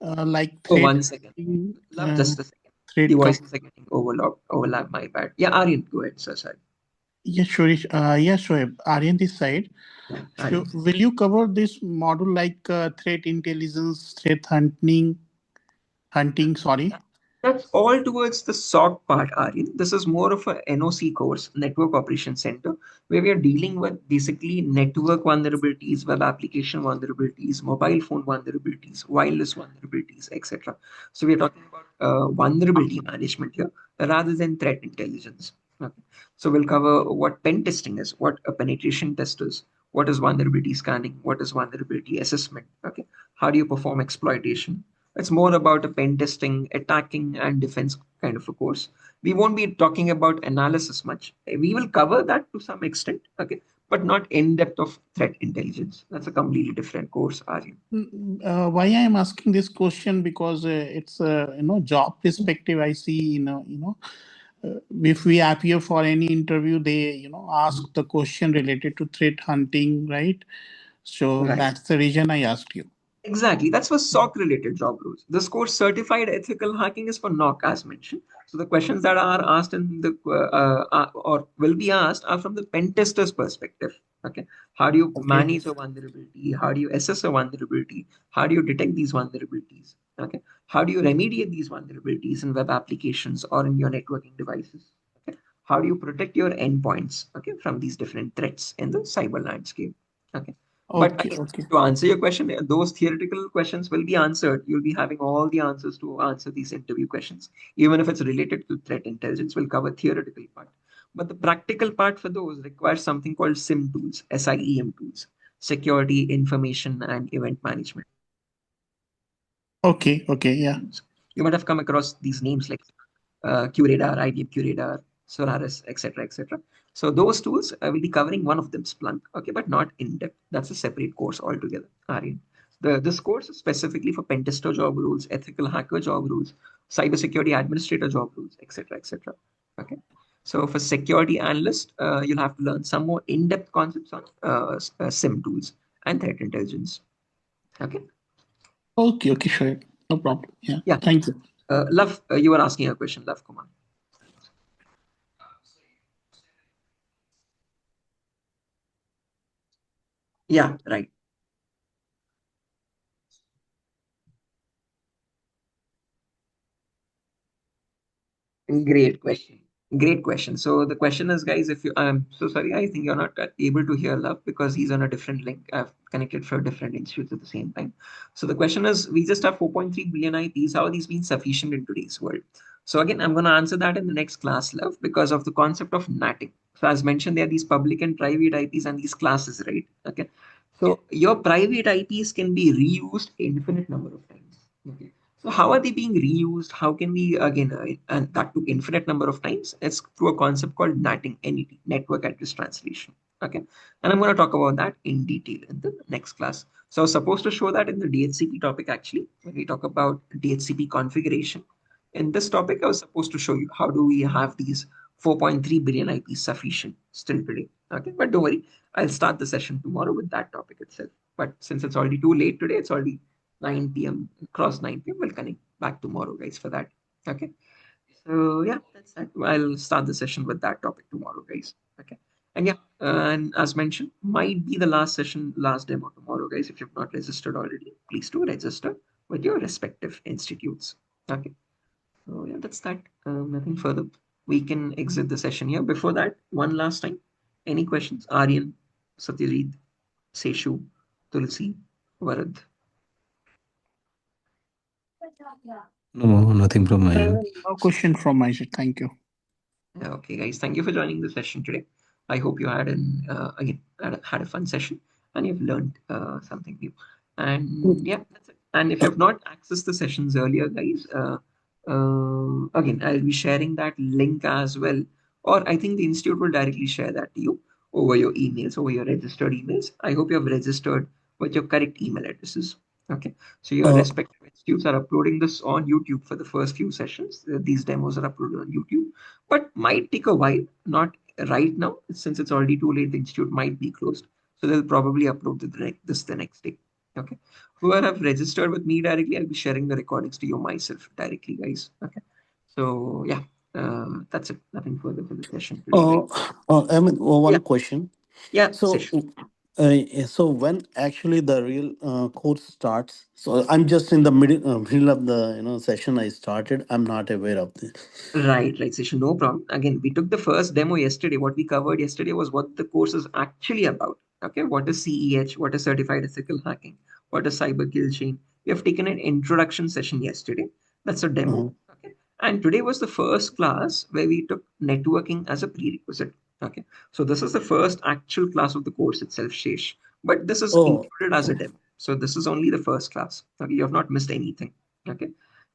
like Oh, thread 1 second. Love, uh, just a second. The thread voices are getting overlap, my bad. Yeah, Aryan, go ahead, sir. Sorry. Yes, sure. Yes, sure. Aryan this side. Yeah, So Aryan. will you cover this module like threat intelligence, threat hunting, sorry. That's all towards the SOC part, Aryan. This is more of a NOC course, Network Operations Center, where we are dealing with basically network vulnerabilities, web application vulnerabilities, mobile phone vulnerabilities, wireless vulnerabilities, etc. So we are talking about vulnerability management here rather than threat intelligence. Okay. So we'll cover what pen testing is, what a penetration test is, what is vulnerability scanning, what is vulnerability assessment. Okay. How do you perform exploitation? It's more about a pen testing, attacking, and defense kind of a course. We won't be talking about analysis much. We will cover that to some extent, okay, but not in depth of threat intelligence. That's a completely different course, Aryan. Why I am asking this question because it's job perspective. I see if we appear for any interview, they ask the question related to threat hunting, right? So Right. that's the reason I asked you. Exactly. That's for SOC related job roles. This course, Certified Ethical Hacking, is for NOC, as mentioned. So the questions that are asked in the or will be asked are from the pen tester's perspective. Okay. How do you Okay. manage a vulnerability? How do you assess a vulnerability? How do you detect these vulnerabilities? Okay. How do you remediate these vulnerabilities in web applications or in your networking devices? Okay. How do you protect your endpoints, okay, from these different threats in the cyber landscape? Okay. But Okay. again, Okay. to answer your question, those theoretical questions will be answered. You'll be having all the answers to answer these interview questions. Even if it's related to threat intelligence, we'll cover theoretical part. But the practical part for those requires something called SIM tools, SIEM tools, security, information, and event management. Okay. Okay. Yeah. You might have come across these names like QRadar, IBM QRadar, Solaris, etc., etc. So those tools will be covering one of them, Splunk, okay, but not in depth. That's a separate course altogether. Aryan. This course is specifically for pen tester job rules, ethical hacker job rules, cybersecurity administrator job rules, etc., etc. Okay. So for security analyst, you'll have to learn some more in-depth concepts on SIM tools and threat intelligence. Okay. Okay. Okay. Sure. No problem. Yeah. Yeah. Thank you. Love, you were asking a question, Love Kumar. Yeah, right. Great question. Great question. So the question is, guys, if you, I'm so sorry, I think you're not able to hear Love because he's on a different link. I've connected for different institutes at the same time. So the question is, we just have 4.3 billion IPs. How are these being sufficient in today's world? So again, I'm going to answer that in the next class, Love, because of the concept of natting. So as mentioned, there are these public and private IPs and these classes, right? Okay. So your private IPs can be reused infinite number of times. Okay. So how are they being reused? How can we again, and that to infinite number of times? It's through a concept called NATing, NET, network address translation. Okay, and I'm going to talk about that in detail in the next class. So I was supposed to show that in the DHCP topic actually when we talk about DHCP configuration. In this topic, I was supposed to show you how do we have these 4.3 billion IPs sufficient still today. Okay, but don't worry, I'll start the session tomorrow with that topic itself. But since it's already too late today, it's already 9 p.m. cross 9 p.m. We'll connect back tomorrow, guys, for that. Okay. So yeah, that's that. I'll start the session with that topic tomorrow, guys. Okay. And yeah, and as mentioned, might be the last session, last demo tomorrow, guys. If you've not registered already, please do register with your respective institutes. Okay. So yeah, that's that. Nothing further. We can exit the session here. Before that, one last time. Any questions? Aryan, Satyajit, Seshu, Tulsi, Varad. No, nothing from my end. No question from my side. Thank you. Okay, guys, thank you for joining the session today. I hope you had had a fun session and you've learned something new. And yeah, that's it. And if you have not accessed the sessions earlier, guys, again, I'll be sharing that link as well. Or I think the institute will directly share that to you over your emails, over your registered emails. I hope you have registered with your correct email addresses. Okay, so your Uh, respective institutes are uploading this on YouTube for the first few sessions. These demos are uploaded on YouTube, but might take a while, not right now, since it's already too late. The institute might be closed, so they'll probably upload this the next day. Okay, whoever have registered with me directly, I'll be sharing the recordings to you myself directly, guys. Okay, so yeah, that's it. Nothing further for the session today, uh, guys. I mean, Yeah, one question. yeah, So, Sesh. so when actually the real course starts? So I'm just in the middle of the session. I started. I'm not aware of this. Right, Session. No problem. Again, we took the first demo yesterday. What we covered yesterday was what the course is actually about. Okay, what is CEH? What is Certified Ethical Hacking? What is Cyber Kill Chain? We have taken an introduction session yesterday. That's a demo. Uh-huh. Okay, and today was the first class where we took networking as a prerequisite. Okay, so this is the first actual class of the course itself, Shesh. But this is Oh, included as a demo. So this is only the first class. Okay, you have not missed anything. Okay.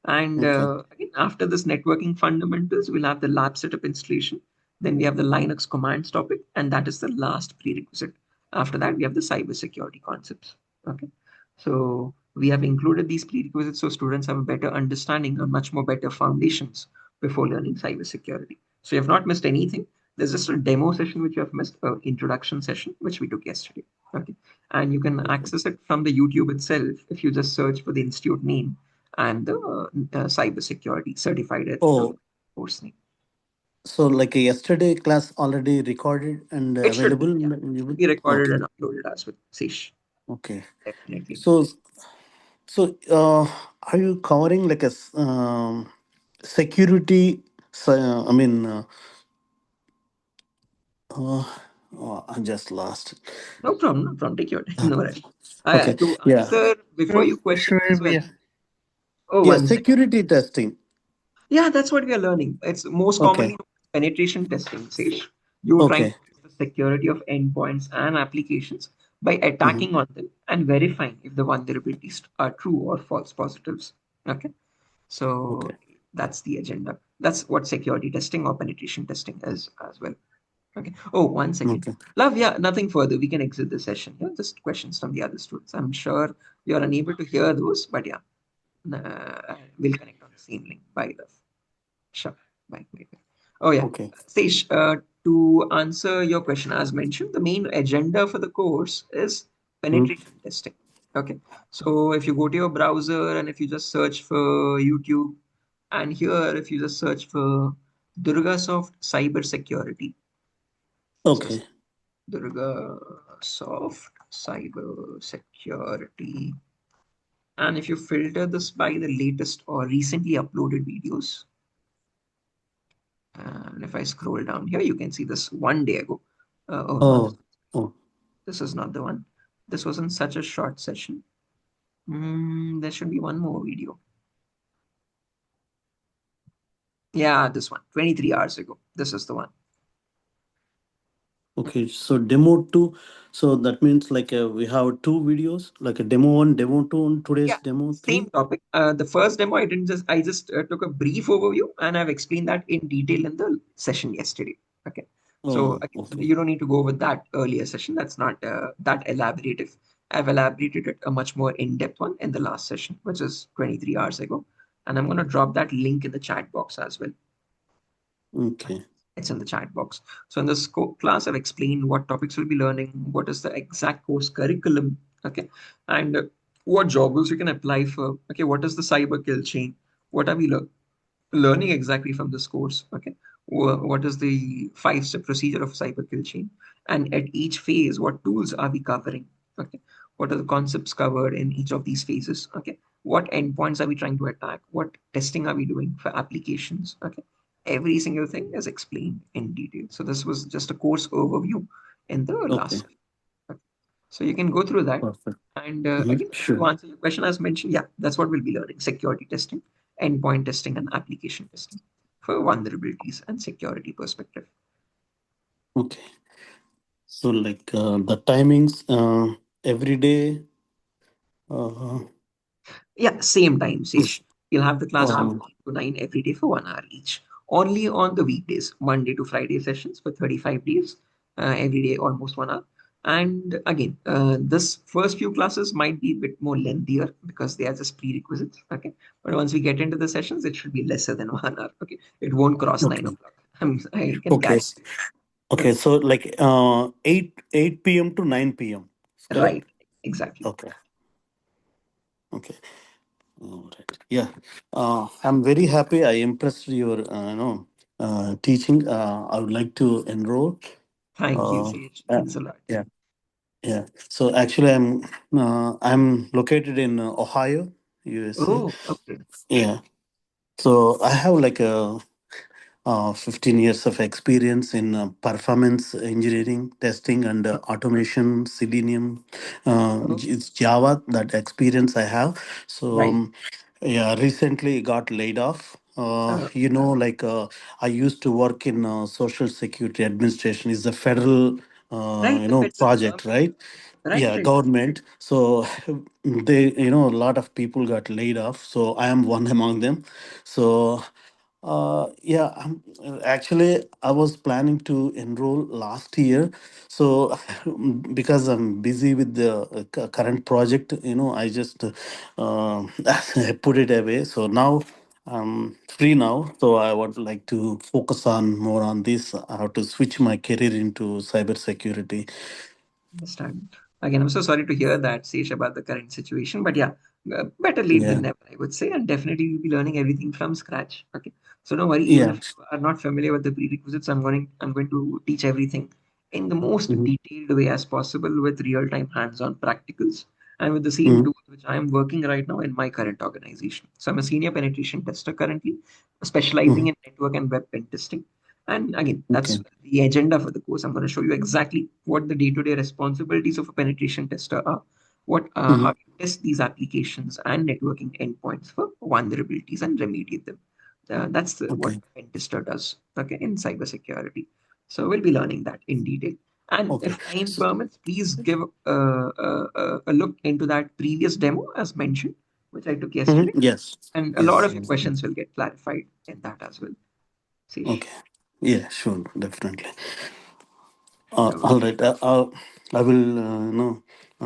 And okay, again, after this networking fundamentals, we'll have the lab setup installation. Then we have the Linux commands topic, and that is the last prerequisite. After that, we have the cybersecurity concepts. Okay, so we have included these prerequisites so students have a better understanding and much more better foundations before learning cybersecurity. So you have not missed anything. There's just a demo session which you have missed, introduction session which we took yesterday. Okay, and you can okay. access it from the YouTube itself if you just search for the institute name and the cybersecurity certified ethical Oh, course name. so like yesterday class already recorded and It should be, available yeah. in It should YouTube? be recorded Okay, and uploaded as well. Sish, okay. definitely. So, so are you covering like a security? I mean, uh, oh, I'm just lost. No problem, no problem. Take your time, no rush. Okay, To yeah, answer before Sure, you question as sure. well. Yeah. Oh, yeah. one second. Security testing. Yeah, that's what we are learning. It's most commonly Okay, known as penetration testing. Sish, you trying to okay, test the security of endpoints and applications by hmm, attacking on them and verifying if the vulnerabilities are true or false positives. Okay. So okay, that's the agenda. That's what security testing or penetration testing is as well. Okay. Oh, one second. okay. Love, yeah, nothing further. We can exit the session. Yeah, just questions from the other students. I'm sure you're unable to hear those, but yeah, we'll connect on the same link. Bye, love. Sure. Bye. Bye. Bye. Oh, yeah. Okay. Stage, to answer your question, as mentioned, the main agenda for the course is Hmm. penetration testing. Okay. So if you go to your browser and if you just search for YouTube, and here if you just search for DurgaSoft cybersecurity, so Okay. DurgaSoft cybersecurity, and if you filter this by the latest or recently uploaded videos, and if I scroll down here, you can see this 1 day ago. Oh no, Oh, oh, this is not the one. This wasn't such a short session. There should be one more video. Yeah, this one, 23 hours ago. This is the one. okay. So demo two. So that means like we have two videos, like a demo one, demo two, and today's Yeah, demo same three. topic. The first demo, I just took a brief overview and I've explained that in detail in the session yesterday. Okay. So Oh, okay, you don't need to go with that earlier session. That's not that elaborative. I've elaborated it a much more in-depth one in the last session, which is 23 hours ago. And I'm going to drop that link in the chat box as well. okay, It's in the chat box. So in this class, I've explained what topics we'll be learning, what is the exact course curriculum, okay, and what job roles you can apply for. Okay, what is the cyber kill chain? What are we learning exactly from this course? Okay, what is the 5-step procedure of cyber kill chain? And at each phase, what tools are we covering? Okay, what are the concepts covered in each of these phases? Okay, what endpoints are we trying to attack? What testing are we doing for applications? Okay, every single thing is explained in detail. So this was just a course overview in the last okay. session. Okay. So you can go through that. Perfect. And again, to Sure. answer your question, as mentioned, yeah, that's what we'll be learning: security testing, endpoint testing, and application testing for vulnerabilities and security perspective. Okay. So like the timings every day. Uh, Yeah, same time, Sesh. You'll have the class from um, 8 to 9 every day for 1 hour each. Only on the weekdays, Monday to Friday sessions for 35 days, every day almost 1 hour. And again, this first few classes might be a bit more lengthier because they are just prerequisites. Okay. But once we get into the sessions, it should be lesser than 1 hour. Okay. It won't cross 9 okay. o'clock. I can Okay. guarantee. Okay. So like 8 p.m. to 9 p.m. Is Right. correct? Exactly. Okay. Okay. All right. Yeah. I'm very happy. I impressed your teaching. I would like to enroll. Thank you, Uh, Sage. uh, Means a lot. yeah. Yeah. So actually, I'm located in Ohio, USA. Oh, okay. Yeah. So I have like a 15 years of experience in performance engineering, testing, and automation, Selenium. Oh, It's Java, that experience I have. So, right. yeah, recently got laid off. Uh, I used to work in Social Security Administration. Is a federal, right. The federal project, government. right? Right, Yeah, right. government. So a lot of people got laid off. So I am one among them. So yeah, actually, I was planning to enroll last year. So, because I'm busy with the current project, I just I put it away. So now I'm free now. So I would like to focus on more on this, how to switch my career into cybersecurity. Understand. Again, I'm so sorry to hear that, Sesh, about the current situation. But yeah, better late than Yeah, never, I would say. And definitely you'll be learning everything from scratch. Okay. So don't worry, even yeah. if you are not familiar with the prerequisites, I'm going to teach everything in the most Mhm, detailed way as possible with real-time hands-on practicals and with the same mhm. tools which I am working right now in my current organization. So I'm a senior penetration tester currently, specializing Mhm. in network and web pen testing. And again, Okay. that's the agenda for the course. I'm going to show you exactly what the day-to-day responsibilities of a penetration tester are, how Mhm. you test these applications and networking endpoints for vulnerabilities and remediate them. What Okay. a pen tester does, okay, in cybersecurity. So we'll be learning that in detail. And Okay. if time So, permits, please give a look into that previous demo as mentioned, which I took yesterday, yes. and a lot Yes. of your questions will get clarified in that as well. Sish. Okay. Yeah, sure, definitely. No All worries. right. I will,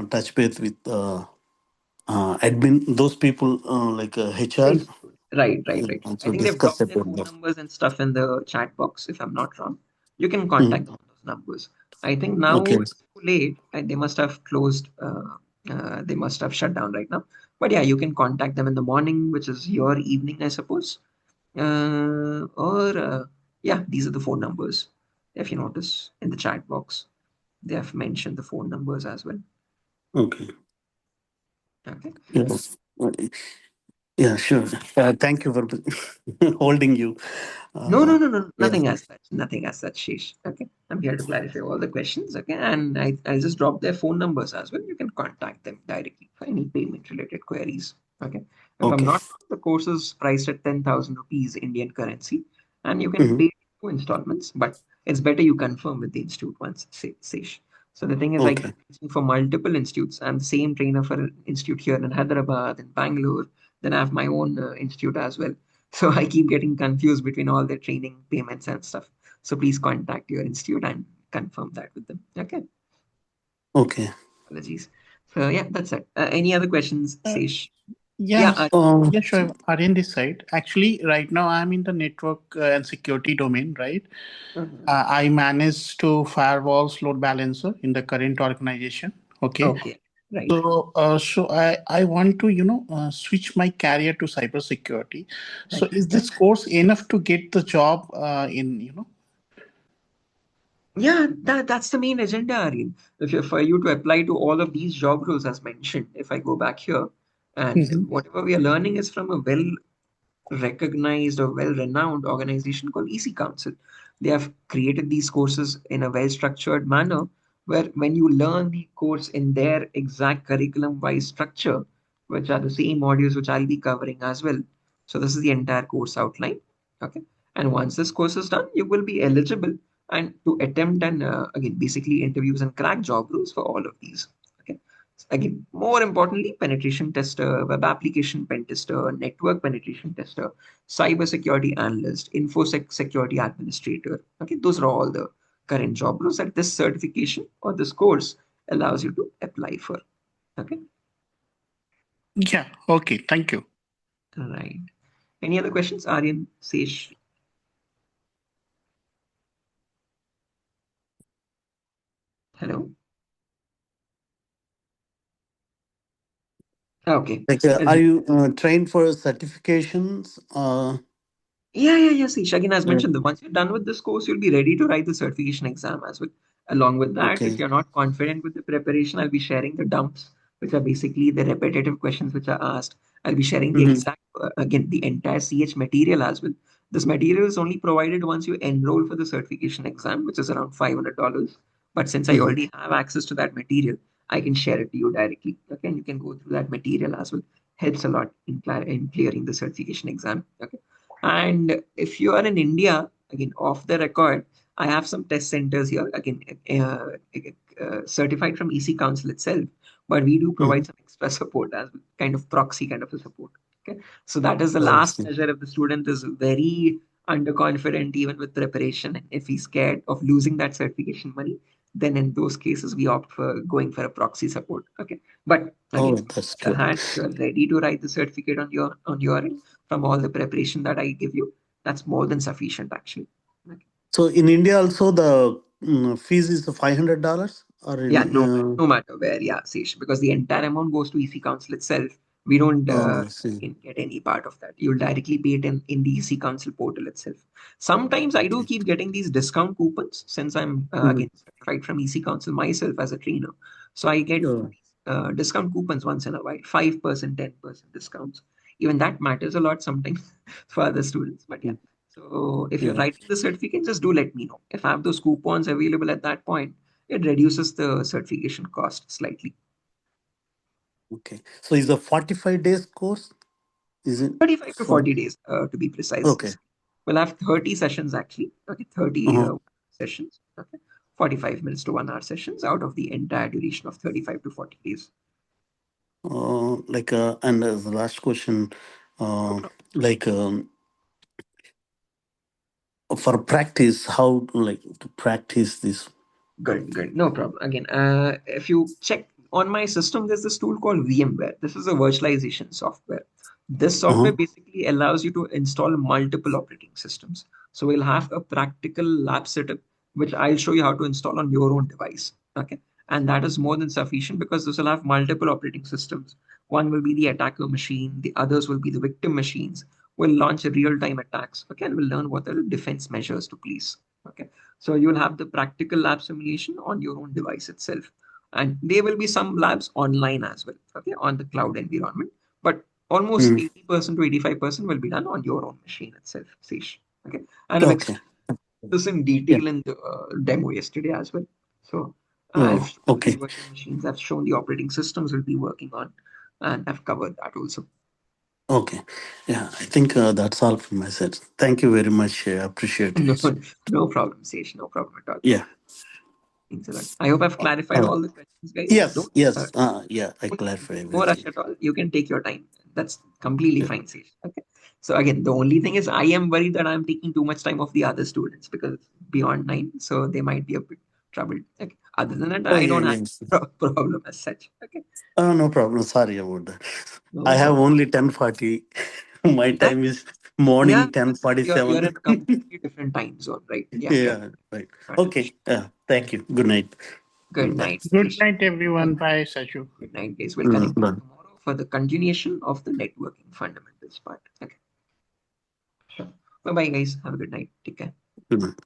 touch base with admin, those people like HR, Institute. Right, right, right. I to think they've discuss dropped their about phone that. numbers and stuff in the chat box, if I'm not wrong. You can Mhm. contact them on those numbers. I think now Okay. it's too late and they must have closed, they must have shut down right now. But yeah, you can contact them in the morning, which is your evening, I suppose. Yeah, these are the phone numbers. If you notice in the chat box, they have mentioned the phone numbers as well. Okay. Okay. Yes. Yeah, sure. Thank you for holding you. No, no, Uh, no, no, yeah. nothing as such. Nothing as such, Sheesh. Okay. I'm here to clarify all the questions. Okay. And I just dropped their phone numbers as well. You can contact them directly for any payment related queries. Okay. If I'm Okay. not wrong, the course is priced at 10,000 rupees Indian currency and you can Hmm. pay in two installments, but it's better you confirm with the institute once, Sesh. So the thing is, I Okay. keep teaching for multiple institutes. I'm the same trainer for an institute here in Hyderabad, in Bangalore. Then I have my own institute as well. So I keep getting confused between all the training payments and stuff. So please contact your institute and confirm that with them. Okay. Okay. Apologies. So yeah, that's it. Any other questions, Uh, Sesh? Yeah. yes, Um, yes, sure. Are in this side. Actually, right now I'm in the network and security domain, right? Mhm. I manage to firewalls, load balancer in the current organization. Okay. Okay. Right. So I want to, switch my career to cybersecurity. So Right. is Yeah. this course enough to get the job Yeah, that's the main agenda, Aryan. For you to apply to all of these job roles as mentioned, if I go back here, and Mhm. whatever we are learning is from a well recognized or well-renowned organization called EC Council. They have created these courses in a well-structured manner where when you learn the course in their exact curriculum-wise structure, which are the same modules which I'll be covering as well. So this is the entire course outline. Okay. And once this course is done, you will be eligible and to attempt and again basically interviews and crack job roles for all of these. Okay. Again, more importantly, penetration tester, web application pen tester, network penetration tester, cyber security analyst, infosec security administrator. Okay, those are all the current job roles that this certification or this course allows you to apply for. Okay, Yeah. Okay. Thank you. right. Any other questions, Aryan, Sesh? Hello. Okay. Like, are you trained for certifications? Yeah. See, Shagin has mentioned that once you're done with this course, you'll be ready to write the certification exam as well. Along with that, if Okay. you're not confident with the preparation, I'll be sharing the dumps, which are basically the repetitive questions which are asked. I'll be sharing the Mm-hmm. exact, again, the entire CH material as well. This material is only provided once you enroll for the certification exam, which is around $500. But since I Mm-hmm. already have access to that material, I can share it to you directly. Okay, and you can go through that material as well. Helps a lot in clearing the certification exam. Okay. And if you are in India, again, off the record, I have some test centers here, again, certified from EC Council itself, but we do Mm-hmm. provide some extra support as well, kind of proxy kind of a support. Okay. So that is the I last see. measure if the student is very underconfident, even with preparation, and if he's scared of losing that certification money, then in those cases, we opt for going for a proxy support. Okay. But Oh, again, that's the good. hand, if you're ready to write the certificate on your end, from all the preparation that I give you, that's more than sufficient actually. Okay. So in India also the fees is $500 or Yeah, in no matter where, yeah, Sesh, because the entire amount goes to EC Council itself. We don't oh, I see. get any part of that. You'll directly pay it in the EC Council portal itself. Sometimes I do Okay. keep getting these discount coupons since I'm Mm-hmm. again certified from EC Council myself as a trainer. So I get Oh, discount coupons once in a while, 5%, 10% discounts. Even that matters a lot sometimes for other students. But yeah. mm, So if you're yeah. writing the certificate, just do let me know. If I have those coupons available at that point, it reduces the certification cost slightly. Okay. So is a 45 days course? Is it 35 to for 40 days, to be precise. okay. We'll have 30 sessions actually. Okay, 30 Uh-huh. sessions. Okay, 45 minutes to 1 hour sessions out of the entire duration of 35 to 40 days. Like and the last question, No uh, problem. like for practice, how like to practice this? Good. No problem. Again, if you check on my system, there's this tool called VMware. This is a virtualization software. This software Uh-huh. basically allows you to install multiple operating systems. So we'll have a practical lab setup, which I'll show you how to install on your own device. Okay. And that is more than sufficient because this will have multiple operating systems. One will be the attacker machine, the others will be the victim machines. We'll launch real-time attacks. Okay, and we'll learn what are the defense measures to place. Okay. So you'll have the practical lab simulation on your own device itself. And there will be some labs online as well, okay, on the cloud environment. But almost Mm. 80% to 85% will be done on your own machine itself, Sesh. Okay. And I've Okay. explained this in Yeah. detail in the demo yesterday as well. So I've Oh, shown the okay. virtual machines, I've shown the operating systems we'll be working on, and I've covered that also. Okay. Yeah, I think that's all from my side. Thank you very much. I appreciate No, it. no problem, Sesh, no problem at all. Yeah. Thanks a lot. I hope I've clarified Uh, all the questions, guys. yes. Don't Yes. Yeah. I no, clarify no rush everything. at all. You can take your time. That's completely Yeah. fine, Sage. Okay. So again, the only thing is I am worried that I'm taking too much time of the other students because it's beyond 9, so they might be a bit troubled. Okay. Other than that, Oh I yeah. don't have Yes. a problem as such. Okay. No problem. Sorry about that. No I have problem. only 10:40. My That time is yeah, morning because you're 10:47. in a completely different time zone, right? Yeah, correct. Yeah. Right. Not an issue. Okay. Thank you. Good night. Good Bye. night, Good Sage. night, everyone. Bye, Saju. Good night, guys. We'll connect Done. tomorrow for the continuation of the networking fundamentals part. Okay. Sure. Bye bye, guys. Have a good night. Take care. Good night.